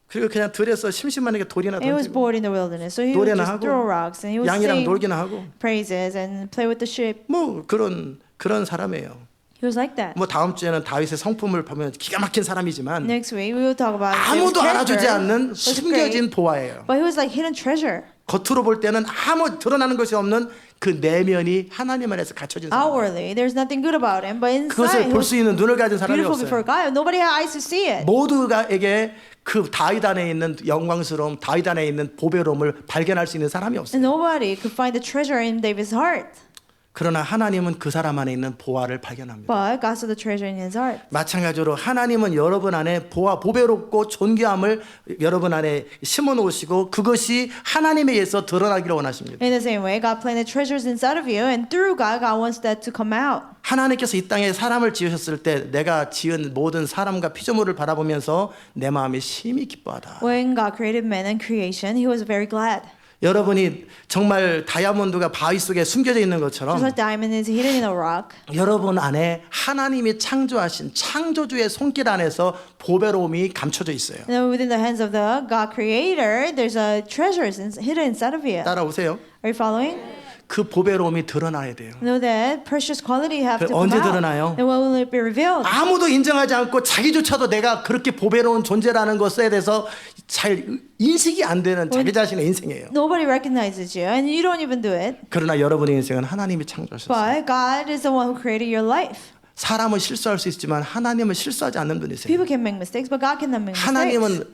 그리고 그냥 들에서 심심하게 돌이나 He was 던지고 bored in the wilderness, so he would 노래나 just 하고 throw rocks and he would 양이랑 sing 놀기나 하고 praises and play with the sheep. 뭐 그런 사람이에요. He was like that. 뭐 다음 주에는 다윗의 성품을 보면 기가 막힌 사람이지만 Next week we will talk about his 아무도 character. 알아주지 않는 Was 숨겨진 great, 보화예요. but he was like hidden treasure. 겉으로 볼 때는 아무 드러나는 것이 없는 그 내면이 하나님 안에서 갖춰진 사람. Outwardly, there's nothing good about him, but inside, 그것을 he 볼 was 수 있는 눈을 가진 사람이 beautiful before 없어요. God. Nobody had eyes to see it. 모두가에게 그 다윗 안에 있는 영광스러움, 다윗 안에 있는 보배로움을 발견할 수 있는 사람이 없어요. And nobody could find the treasure in David's heart. 그러나 하나님은 그 사람 안에 있는 보화를 발견합니다. But God saw the treasure in his heart. 마찬가지로 하나님은 여러분 안에 보배롭고 존귀함을 여러분 안에 심어 놓으시고 그것이 하나님에 의해서 드러나기를 원하십니다. In the same way, God planted treasures inside of you, and through God, God wants that to come out. 하나님께서 이 땅에 사람을 지으셨을 때 내가 지은 모든 사람과 피조물을 바라보면서 내 마음이 심히 기뻐하다. When God created man and creation, He was very glad. 여러분이 정말 다이아몬드가 바위 속에 숨겨져 있는 것처럼 Just like diamond is hidden in a rock, 여러분 안에 하나님이 창조하신 창조주의 손길 안에서 보배로움이 감춰져 있어요. within the hands of the God Creator, there's a treasure hidden inside of you. 따라오세요. Are you following? 그 보배로움이 드러나야 돼요. Know that precious quality have to come 언제 out. 드러나요? And when will it be revealed? 아무도 인정하지 않고 자기조차도 내가 그렇게 보배로운 존재라는 것에 대해서 잘 인식이 안 되는 자기 자신의 인생이에요. Nobody recognizes you, and you don't even do it. 그러나 여러분의 인생은 하나님이 창조하셨어요. But God is the one who created your life. 사람은 실수할 수 있지만 하나님은 실수하지 않는 분이세요. People can make mistakes, but God cannot make mistakes. 하나님은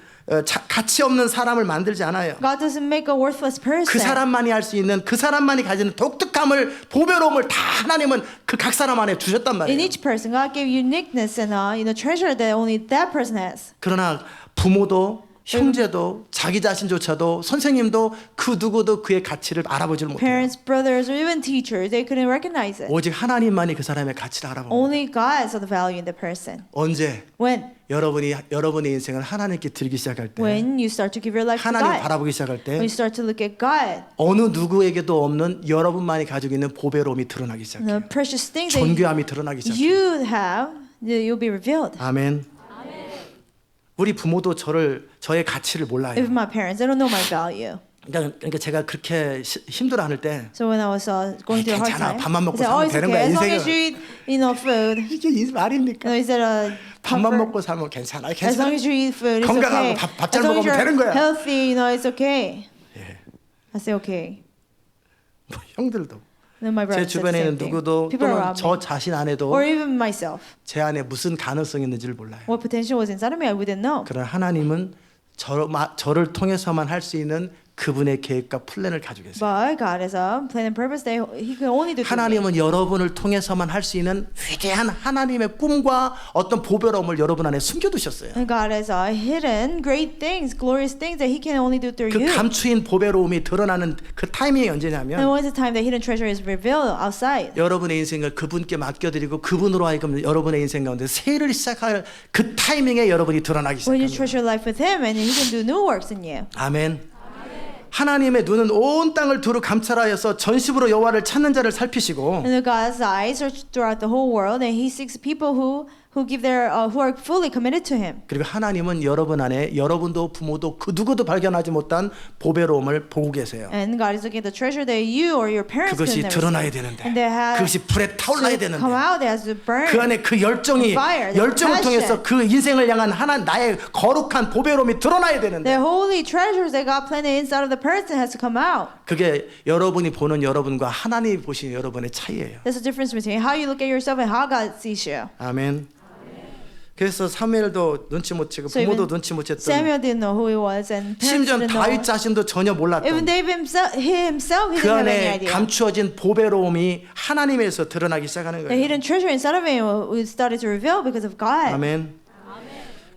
가치 없는 사람을 만들지 않아요. God doesn't make a worthless person. 그 사람만이 할 수 있는 그 사람만이 가지는 독특함을 보배로움을 다 하나님은 그 각 사람 안에 두셨단 In 말이에요. each person, God gave uniqueness and treasure that only that person has. 그러나 부모도 형제도 자기 자신조차도 선생님도 그 누구도 그의 가치를 알아보지를 못해요. Parents, brothers, or even teachers, they couldn't recognize it. 오직 하나님만이 그 사람의 가치를 알아봅니다. Only God saw the value in the person. 언제 When 여러분의 인생을 하나님께 드리기 시작할 때, when you start to give your life to 하나님 God, 바라보기 시작할 때 when you start to look at God, 어느 누구에게도 없는 여러분만이 가지고 있는 보배로움이 드러나기 시작해요. the precious things that 존귀함이 드러나기 시작해요. you have, you'll be revealed. 아멘. 우리 부모도 저의 가치를 몰라요. Even my parents, they don't know my value. 그러니까 제가 그렇게 힘들어 할 때 So when I was going through a hard 괜찮아. time, 밥만 먹고 I said, 살면 it's 되는 okay. 거야, As long 인생은." as you eat food. 이게 말입니까? No, he said, 밥만 comfort. 먹고 살면 괜찮아. As long as you eat food, it's 건강하고 okay. 밥 잘 As long 먹으면 as you're 되는 거야. healthy, it's okay. 예. I say okay. 뭐 형들도 Then my 제 brother said the 주변에 same 있는 thing. 누구도 People 또는 around 저 me, 자신 안에도 or even myself. 제 안에 무슨 가능성이 있는지를 몰라요. What potential was inside of me, I wouldn't know. 그러나 하나님은 저를 통해서만 할 수 있는 그분의 계획과 플랜을 가지고 계세요. But God has a plan and purpose that He can only do through me. 하나님은 여러분을 통해서만 할 수 있는 위대한 하나님의 꿈과 어떤 보배로움을 여러분 안에 숨겨두셨어요. And God has hidden great things, glorious things that He can only do through 그 you. 감추인 보배로움이 드러나는 그 타이밍이 And 언제냐면 when is the time that hidden treasure is revealed outside? 여러분의 인생을 그분께 맡겨드리고 그분으로 하여금 여러분의 인생 가운데 세를 시작할 그 타이밍에 여러분이 드러나기 When you 시작합니다. treasure life with Him, and He can do new works in you. 아멘. 하나님의 눈은 온 땅을 두루 감찰하여서 전심으로 여호와를 찾는 자를 살피시고 And God's eyes search throughout the whole world, and He seeks people who give their who are fully committed to Him. 그리고 하나님은 여러분 안에 여러분도 부모도 그 누구도 발견하지 못한 보배로움을 보고 계세요. And God is looking at the treasure that you or your parents could 그것이 never 드러나야 see. 되는데 And they have 그것이 불에 타올라야 to 되는데 come out, they have to burn. 그 안에 그 열정이 The fire, the 열정을 passion. 통해서 그 인생을 향한 나의 거룩한 보배로움이 드러나야 되는데 The holy treasures that God planted inside of the person has to come out. 그게 여러분이 보는 여러분과 하나님이 보시는 여러분의 차이예요. There's a difference between how you look at yourself and how God sees you. 아멘. 그래서 사무엘도 눈치 못 채고 So 부모도 even 눈치 못 챘던 Samuel didn't know who he was, and parents 심지어 didn't know. 다윗 자신도 전혀 Even 몰랐던 David himself, he 그 didn't have any 안에 idea. 감추어진 보배로움이 하나님에서 드러나기 시작하는 The 거예요. hidden treasure inside of him started to reveal because of God. 아멘.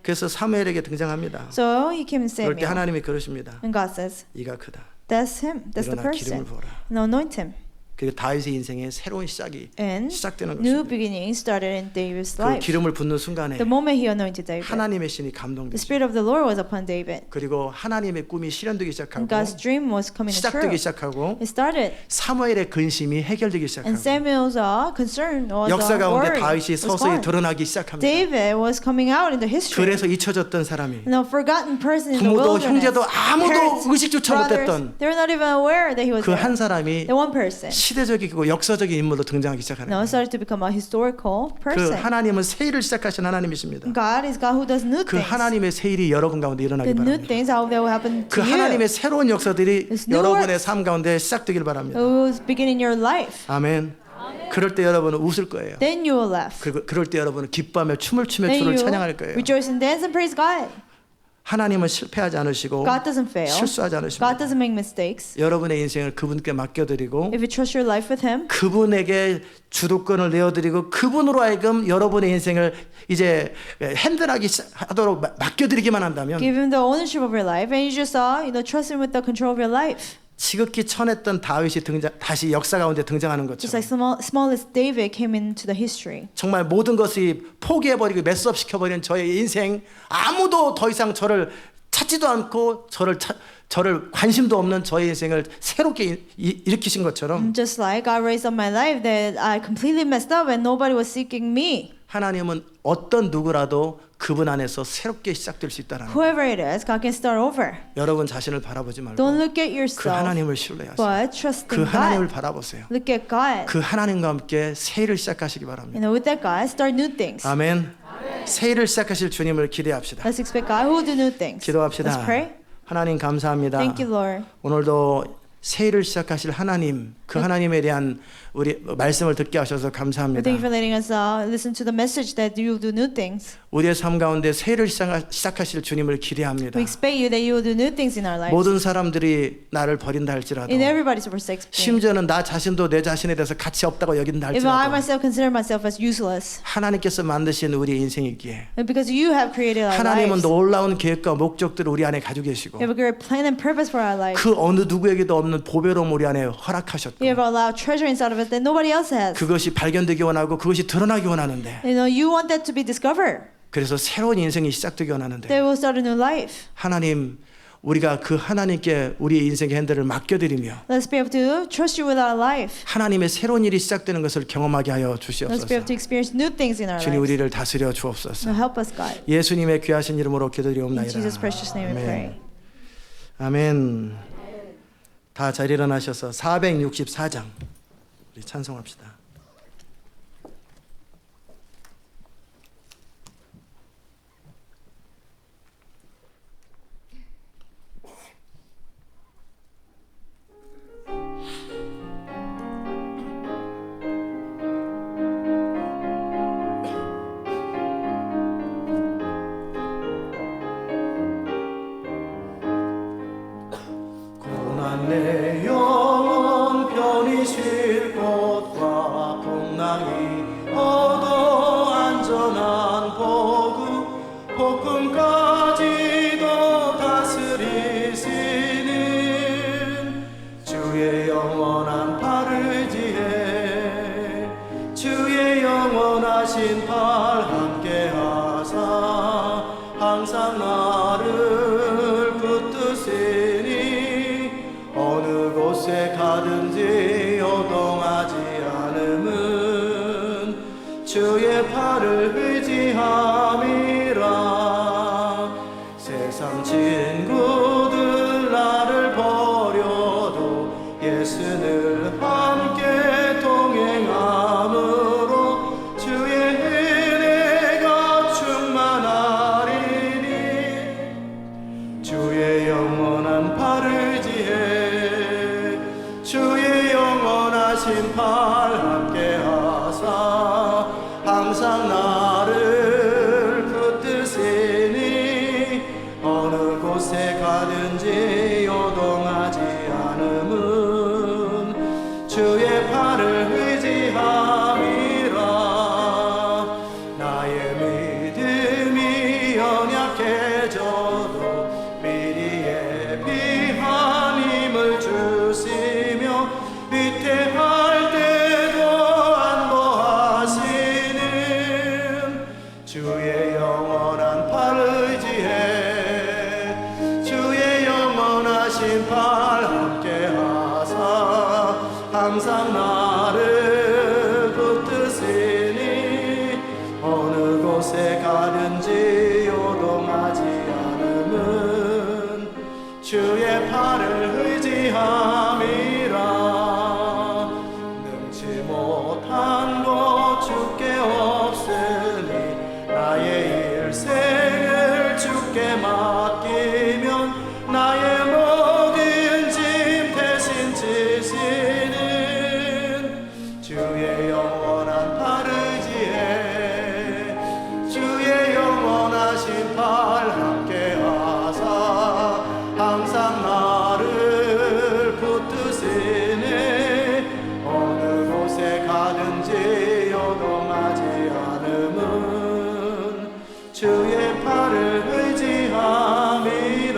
그래서 사무엘에게 등장합니다. So he came to 그럴 때 Samuel, 하나님이 그러십니다. and God says, 이가 크다. "That's him. That's the 일어나 기름을 person. 부어라. And anoint him." 그리고 다윗의 인생의 새로운 시작이 And 시작되는 new 것입니다. beginnings started in David's 그 life. 기름을 붓는 순간에 The moment he anointed David, 하나님의 신이 the 감동되시고 Spirit of the Lord was upon David. 그리고 하나님의 꿈이 실현되기 And 시작하고 God's dream was coming 시작되기 true. 시작하고 It started. 사무엘의 근심이 해결되기 And 시작하고 Samuel's concern was 역사 가운데 worry 다윗이 was 서서히 gone. 드러나기 시작합니다. David was coming out in the history. 그래서 잊혀졌던 사람이 And a forgotten person in the 부모도 wilderness. 형제도 아무도 Parents, 의식조차 brothers, 못했던 they were not even aware that he was 그 there. 한 사람이 The one person. 시대적이고 역사적인 인물로 등장하기 시작하는 Now 거예요. started to become a historical 그 person. 하나님은 새 일을 시작하신 하나님이십니다. God is God who does new 그 things. 하나님의 새 일이 여러분 가운데 The 일어나기 new 바랍니다. things, how they will happen 그 to you. 하나님의 새로운 역사들이 It's new 여러분의 works. 삶 가운데 시작되길 바랍니다. It will begin in your life. 아멘. 그럴 때 여러분은 웃을 거예요. Then you will laugh. 그럴 때 여러분은 기뻐하며 춤을 추며 Then 주를 you 찬양할 거예요. rejoice and dance and praise God. 하나님은 실패하지 않으시고 God doesn't fail. 실수하지 God 않으십니다. doesn't make mistakes. 여러분의 인생을 그분께 맡겨드리고 If you trust your life with Him, 그분에게 주도권을 내어드리고 그분으로 하여금 여러분의 인생을 이제 핸들하기 하도록 맡겨드리기만 한다면 give Him the ownership of your life, and you just trust Him with the control of your life. 지극히 천했던 다윗이 다시 역사 가운데 등장하는 Just 것처럼 like smallest David came into the history. 정말 모든 것이 포기해버리고 메스업 시켜버린 저의 인생 아무도 더 이상 저를 찾지도 않고 저를 관심도 없는 저의 인생을 새롭게 일으키신 것처럼 Just like God raised up my life that I completely messed up and nobody was seeking me. 하나님은 어떤 누구라도 그분 안에서 새롭게 시작될 수 있다는 거예요. Whoever it is, God can start over. 여러분 자신을 바라보지 말고 Don't look at 그 yourself, 하나님을 신뢰하세요. but trust 그 in 하나님을 God. 바라보세요. Look at God. 그 하나님과 함께 새 일을 시작하시기 바랍니다. With that God, start new things. 아멘. 새 일을 시작하실 주님을 기대합시다. Let's expect God who will do new things. 기도합시다. Let's pray. 하나님 감사합니다. Thank you, Lord. 오늘도 새 일을 시작하실 하나님, 그 하나님에 대한 우리 말씀을 듣게 하셔서 감사합니다. Thank you for letting us listen to the message that you will do new things. 우리의 삶 가운데 새 일을 시작하실 주님을 기대합니다. We expect you that you will do new things in our lives. 모든 사람들이 나를 버린다 할지라도 In everybody's forsakes me. 심지어는 나 자신도 내 자신에 대해서 가치 없다고 여긴다 If I 할지라도 myself consider myself as useless, 하나님께서 만드신 우리의 인생이기에 and because you have created our 하나님은 lives, 놀라운 계획과 목적들을 우리 안에 가지고 계시고 you have a great plan and purpose for our lives. 그 어느 누구에게도 없는 보배로움 우리 안에 허락하셨고 You have allowed treasure inside of us that nobody else has. 그것이 발견되기 원하고 그것이 드러나기 원하는데 You want that to be discovered. 그래서 새로운 인생이 시작되기 원하는데 They will start a new life. 하나님 우리가 그 하나님께 우리의 인생의 핸들을 맡겨드리며 Let's be able to trust you with our life. 하나님의 새로운 일이 시작되는 것을 경험하게 하여 Let's be 주시옵소서. able to experience new things in our 주님 lives. 우리를 다스려 주옵소서. Now help us, God. 예수님의 귀하신 이름으로 In 기도드리옵나이다. Jesus' precious name we pray. 아멘. 다 잘 일어나셔서 464장 우리 찬송합시다. 고난 내 영혼 편히 쉴 곳과 풍랑이 얻어 안전한 복음 폭풍까지도 다스리시는 주의 영원한 팔을 지혜 주의 영원하신 팔 함께 하사 항상 나를 붙드시니 주의 팔을 의지함이라. 세상 친구들 나를 버려도 예수를 함께 동행함으로 주의 은혜가 충만하리니. 주의 영원한 팔을 지해 주의 영원하신 팔 함께 하사 항상 나를 붙드시니. 어느 곳에 가든지 요동하지 않음은 주의 팔을 의지함이라. 나의 믿음이 연약해져도 미리 예비한 힘을 주시며 위태할 때도 안보하시는 주의 영원한 팔을 의지해 주의 영원하신 팔 함께 하사 항상 나를 붙드시니. 어느 곳에 가든지 요동하지 않음은 주의 팔을 의지함이라. 능치 못한 것 주께 없으니 나의 일생을 주께 맡기면 나의 모든 짐 대신 지시는 주의 영원한 팔을 지해 주의 영원하신 팔 함께 하사 항상 나를 붙드시니. 어느 곳에 가든지 요동하지 않음은 주의 팔을 의지함이라.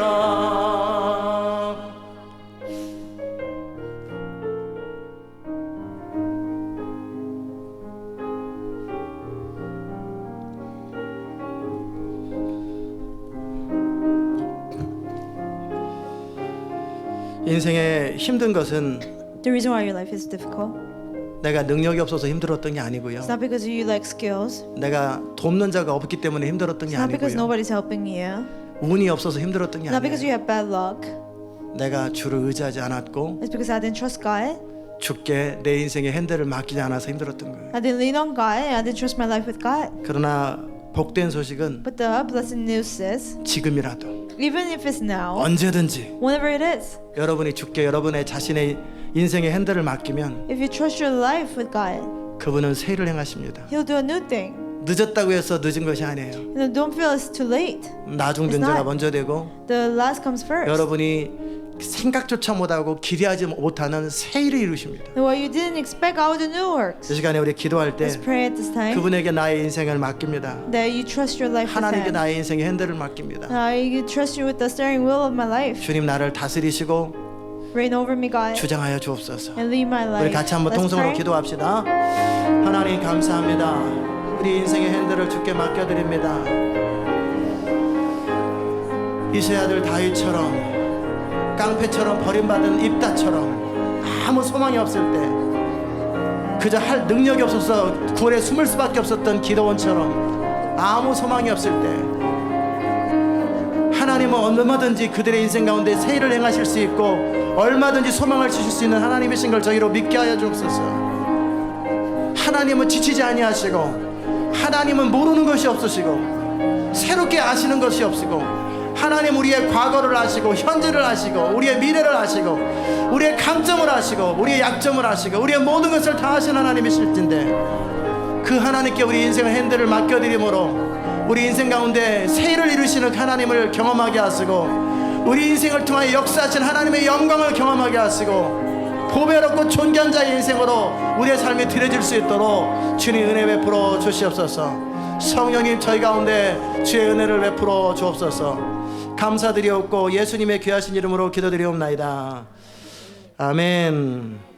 인생의 힘든 것은 The reason why your life is difficult 내가 능력이 없어서 힘들었던 게 아니고요. is not because you lack skills. 내가 돕는 자가 없기 때문에 힘들었던 게 It's not because 아니고요. nobody's helping you. 운이 없어서 힘들었던 게 It's not because 아니에요. you have bad luck. 내가 주를 의지하지 않았고 It's because I didn't trust God. 주께 내 인생의 핸들을 맡기지 않아서 힘들었던 거예요. I didn't lean on God. I didn't trust my life with God. 그러나 복된 소식은 But the blessed news is, 지금이라도 even if it's now, 언제든지 whenever it is, 여러분이 주께 여러분의 자신의 인생의 핸들을 맡기면 if you trust your life with God, 그분은 새 일을 행하십니다. He'll do a new thing. 늦었다고 해서 늦은 것이 아니에요. And don't feel it's too late. 나중된 It's 자가 not. 먼저 되고 The last comes first. 여러분이 생각조차 못하고 기대하지 못하는 새 일을 이루십니다. And what you didn't expect, I will do new works. 이 시간에 우리 기도할 때 Let's pray at this time 그분에게 나의 인생을 맡깁니다. that you trust your life with 하나님께 Him. 나의 인생의 핸들을 맡깁니다. You trust you with the steering wheel of my life. 주님 나를 다스리시고 Reign over me, God, 주장하여 주옵소서. and lead my life. 우리 같이 한번 Let's 통성으로 pray. 기도합시다. 하나님 감사합니다. 우리 인생의 핸들을 주께 맡겨드립니다. 이세 아들 다윗처럼 깡패처럼 버림받은 입다처럼 아무 소망이 없을 때 그저 할 능력이 없어서 굴에 숨을 수밖에 없었던 기도원처럼 아무 소망이 없을 때 하나님은 얼마든지 그들의 인생 가운데 새 일을 행하실 수 있고 얼마든지 소망을 주실 수 있는 하나님이신 걸 저희로 믿게 하여 주옵소서. 하나님은 지치지 아니하시고 하나님은 모르는 것이 없으시고 새롭게 아시는 것이 없으시고 하나님 우리의 과거를 아시고 현재를 아시고 우리의 미래를 아시고 우리의 강점을 아시고 우리의 약점을 아시고 우리의 모든 것을 다 아시는 하나님이실 텐데 그 하나님께 우리 인생의 핸들을 맡겨드림으로 우리 인생 가운데 새 일을 이루시는 하나님을 경험하게 하시고 우리 인생을 통하여 역사하신 하나님의 영광을 경험하게 하시고 보배롭고 존귀한 자의 인생으로 우리의 삶이 드려질 수 있도록 주님 은혜 베풀어 주시옵소서. 성령님 저희 가운데 주의 은혜를 베풀어 주옵소서. 감사드리옵고 예수님의 귀하신 이름으로 기도드리옵나이다. 아멘.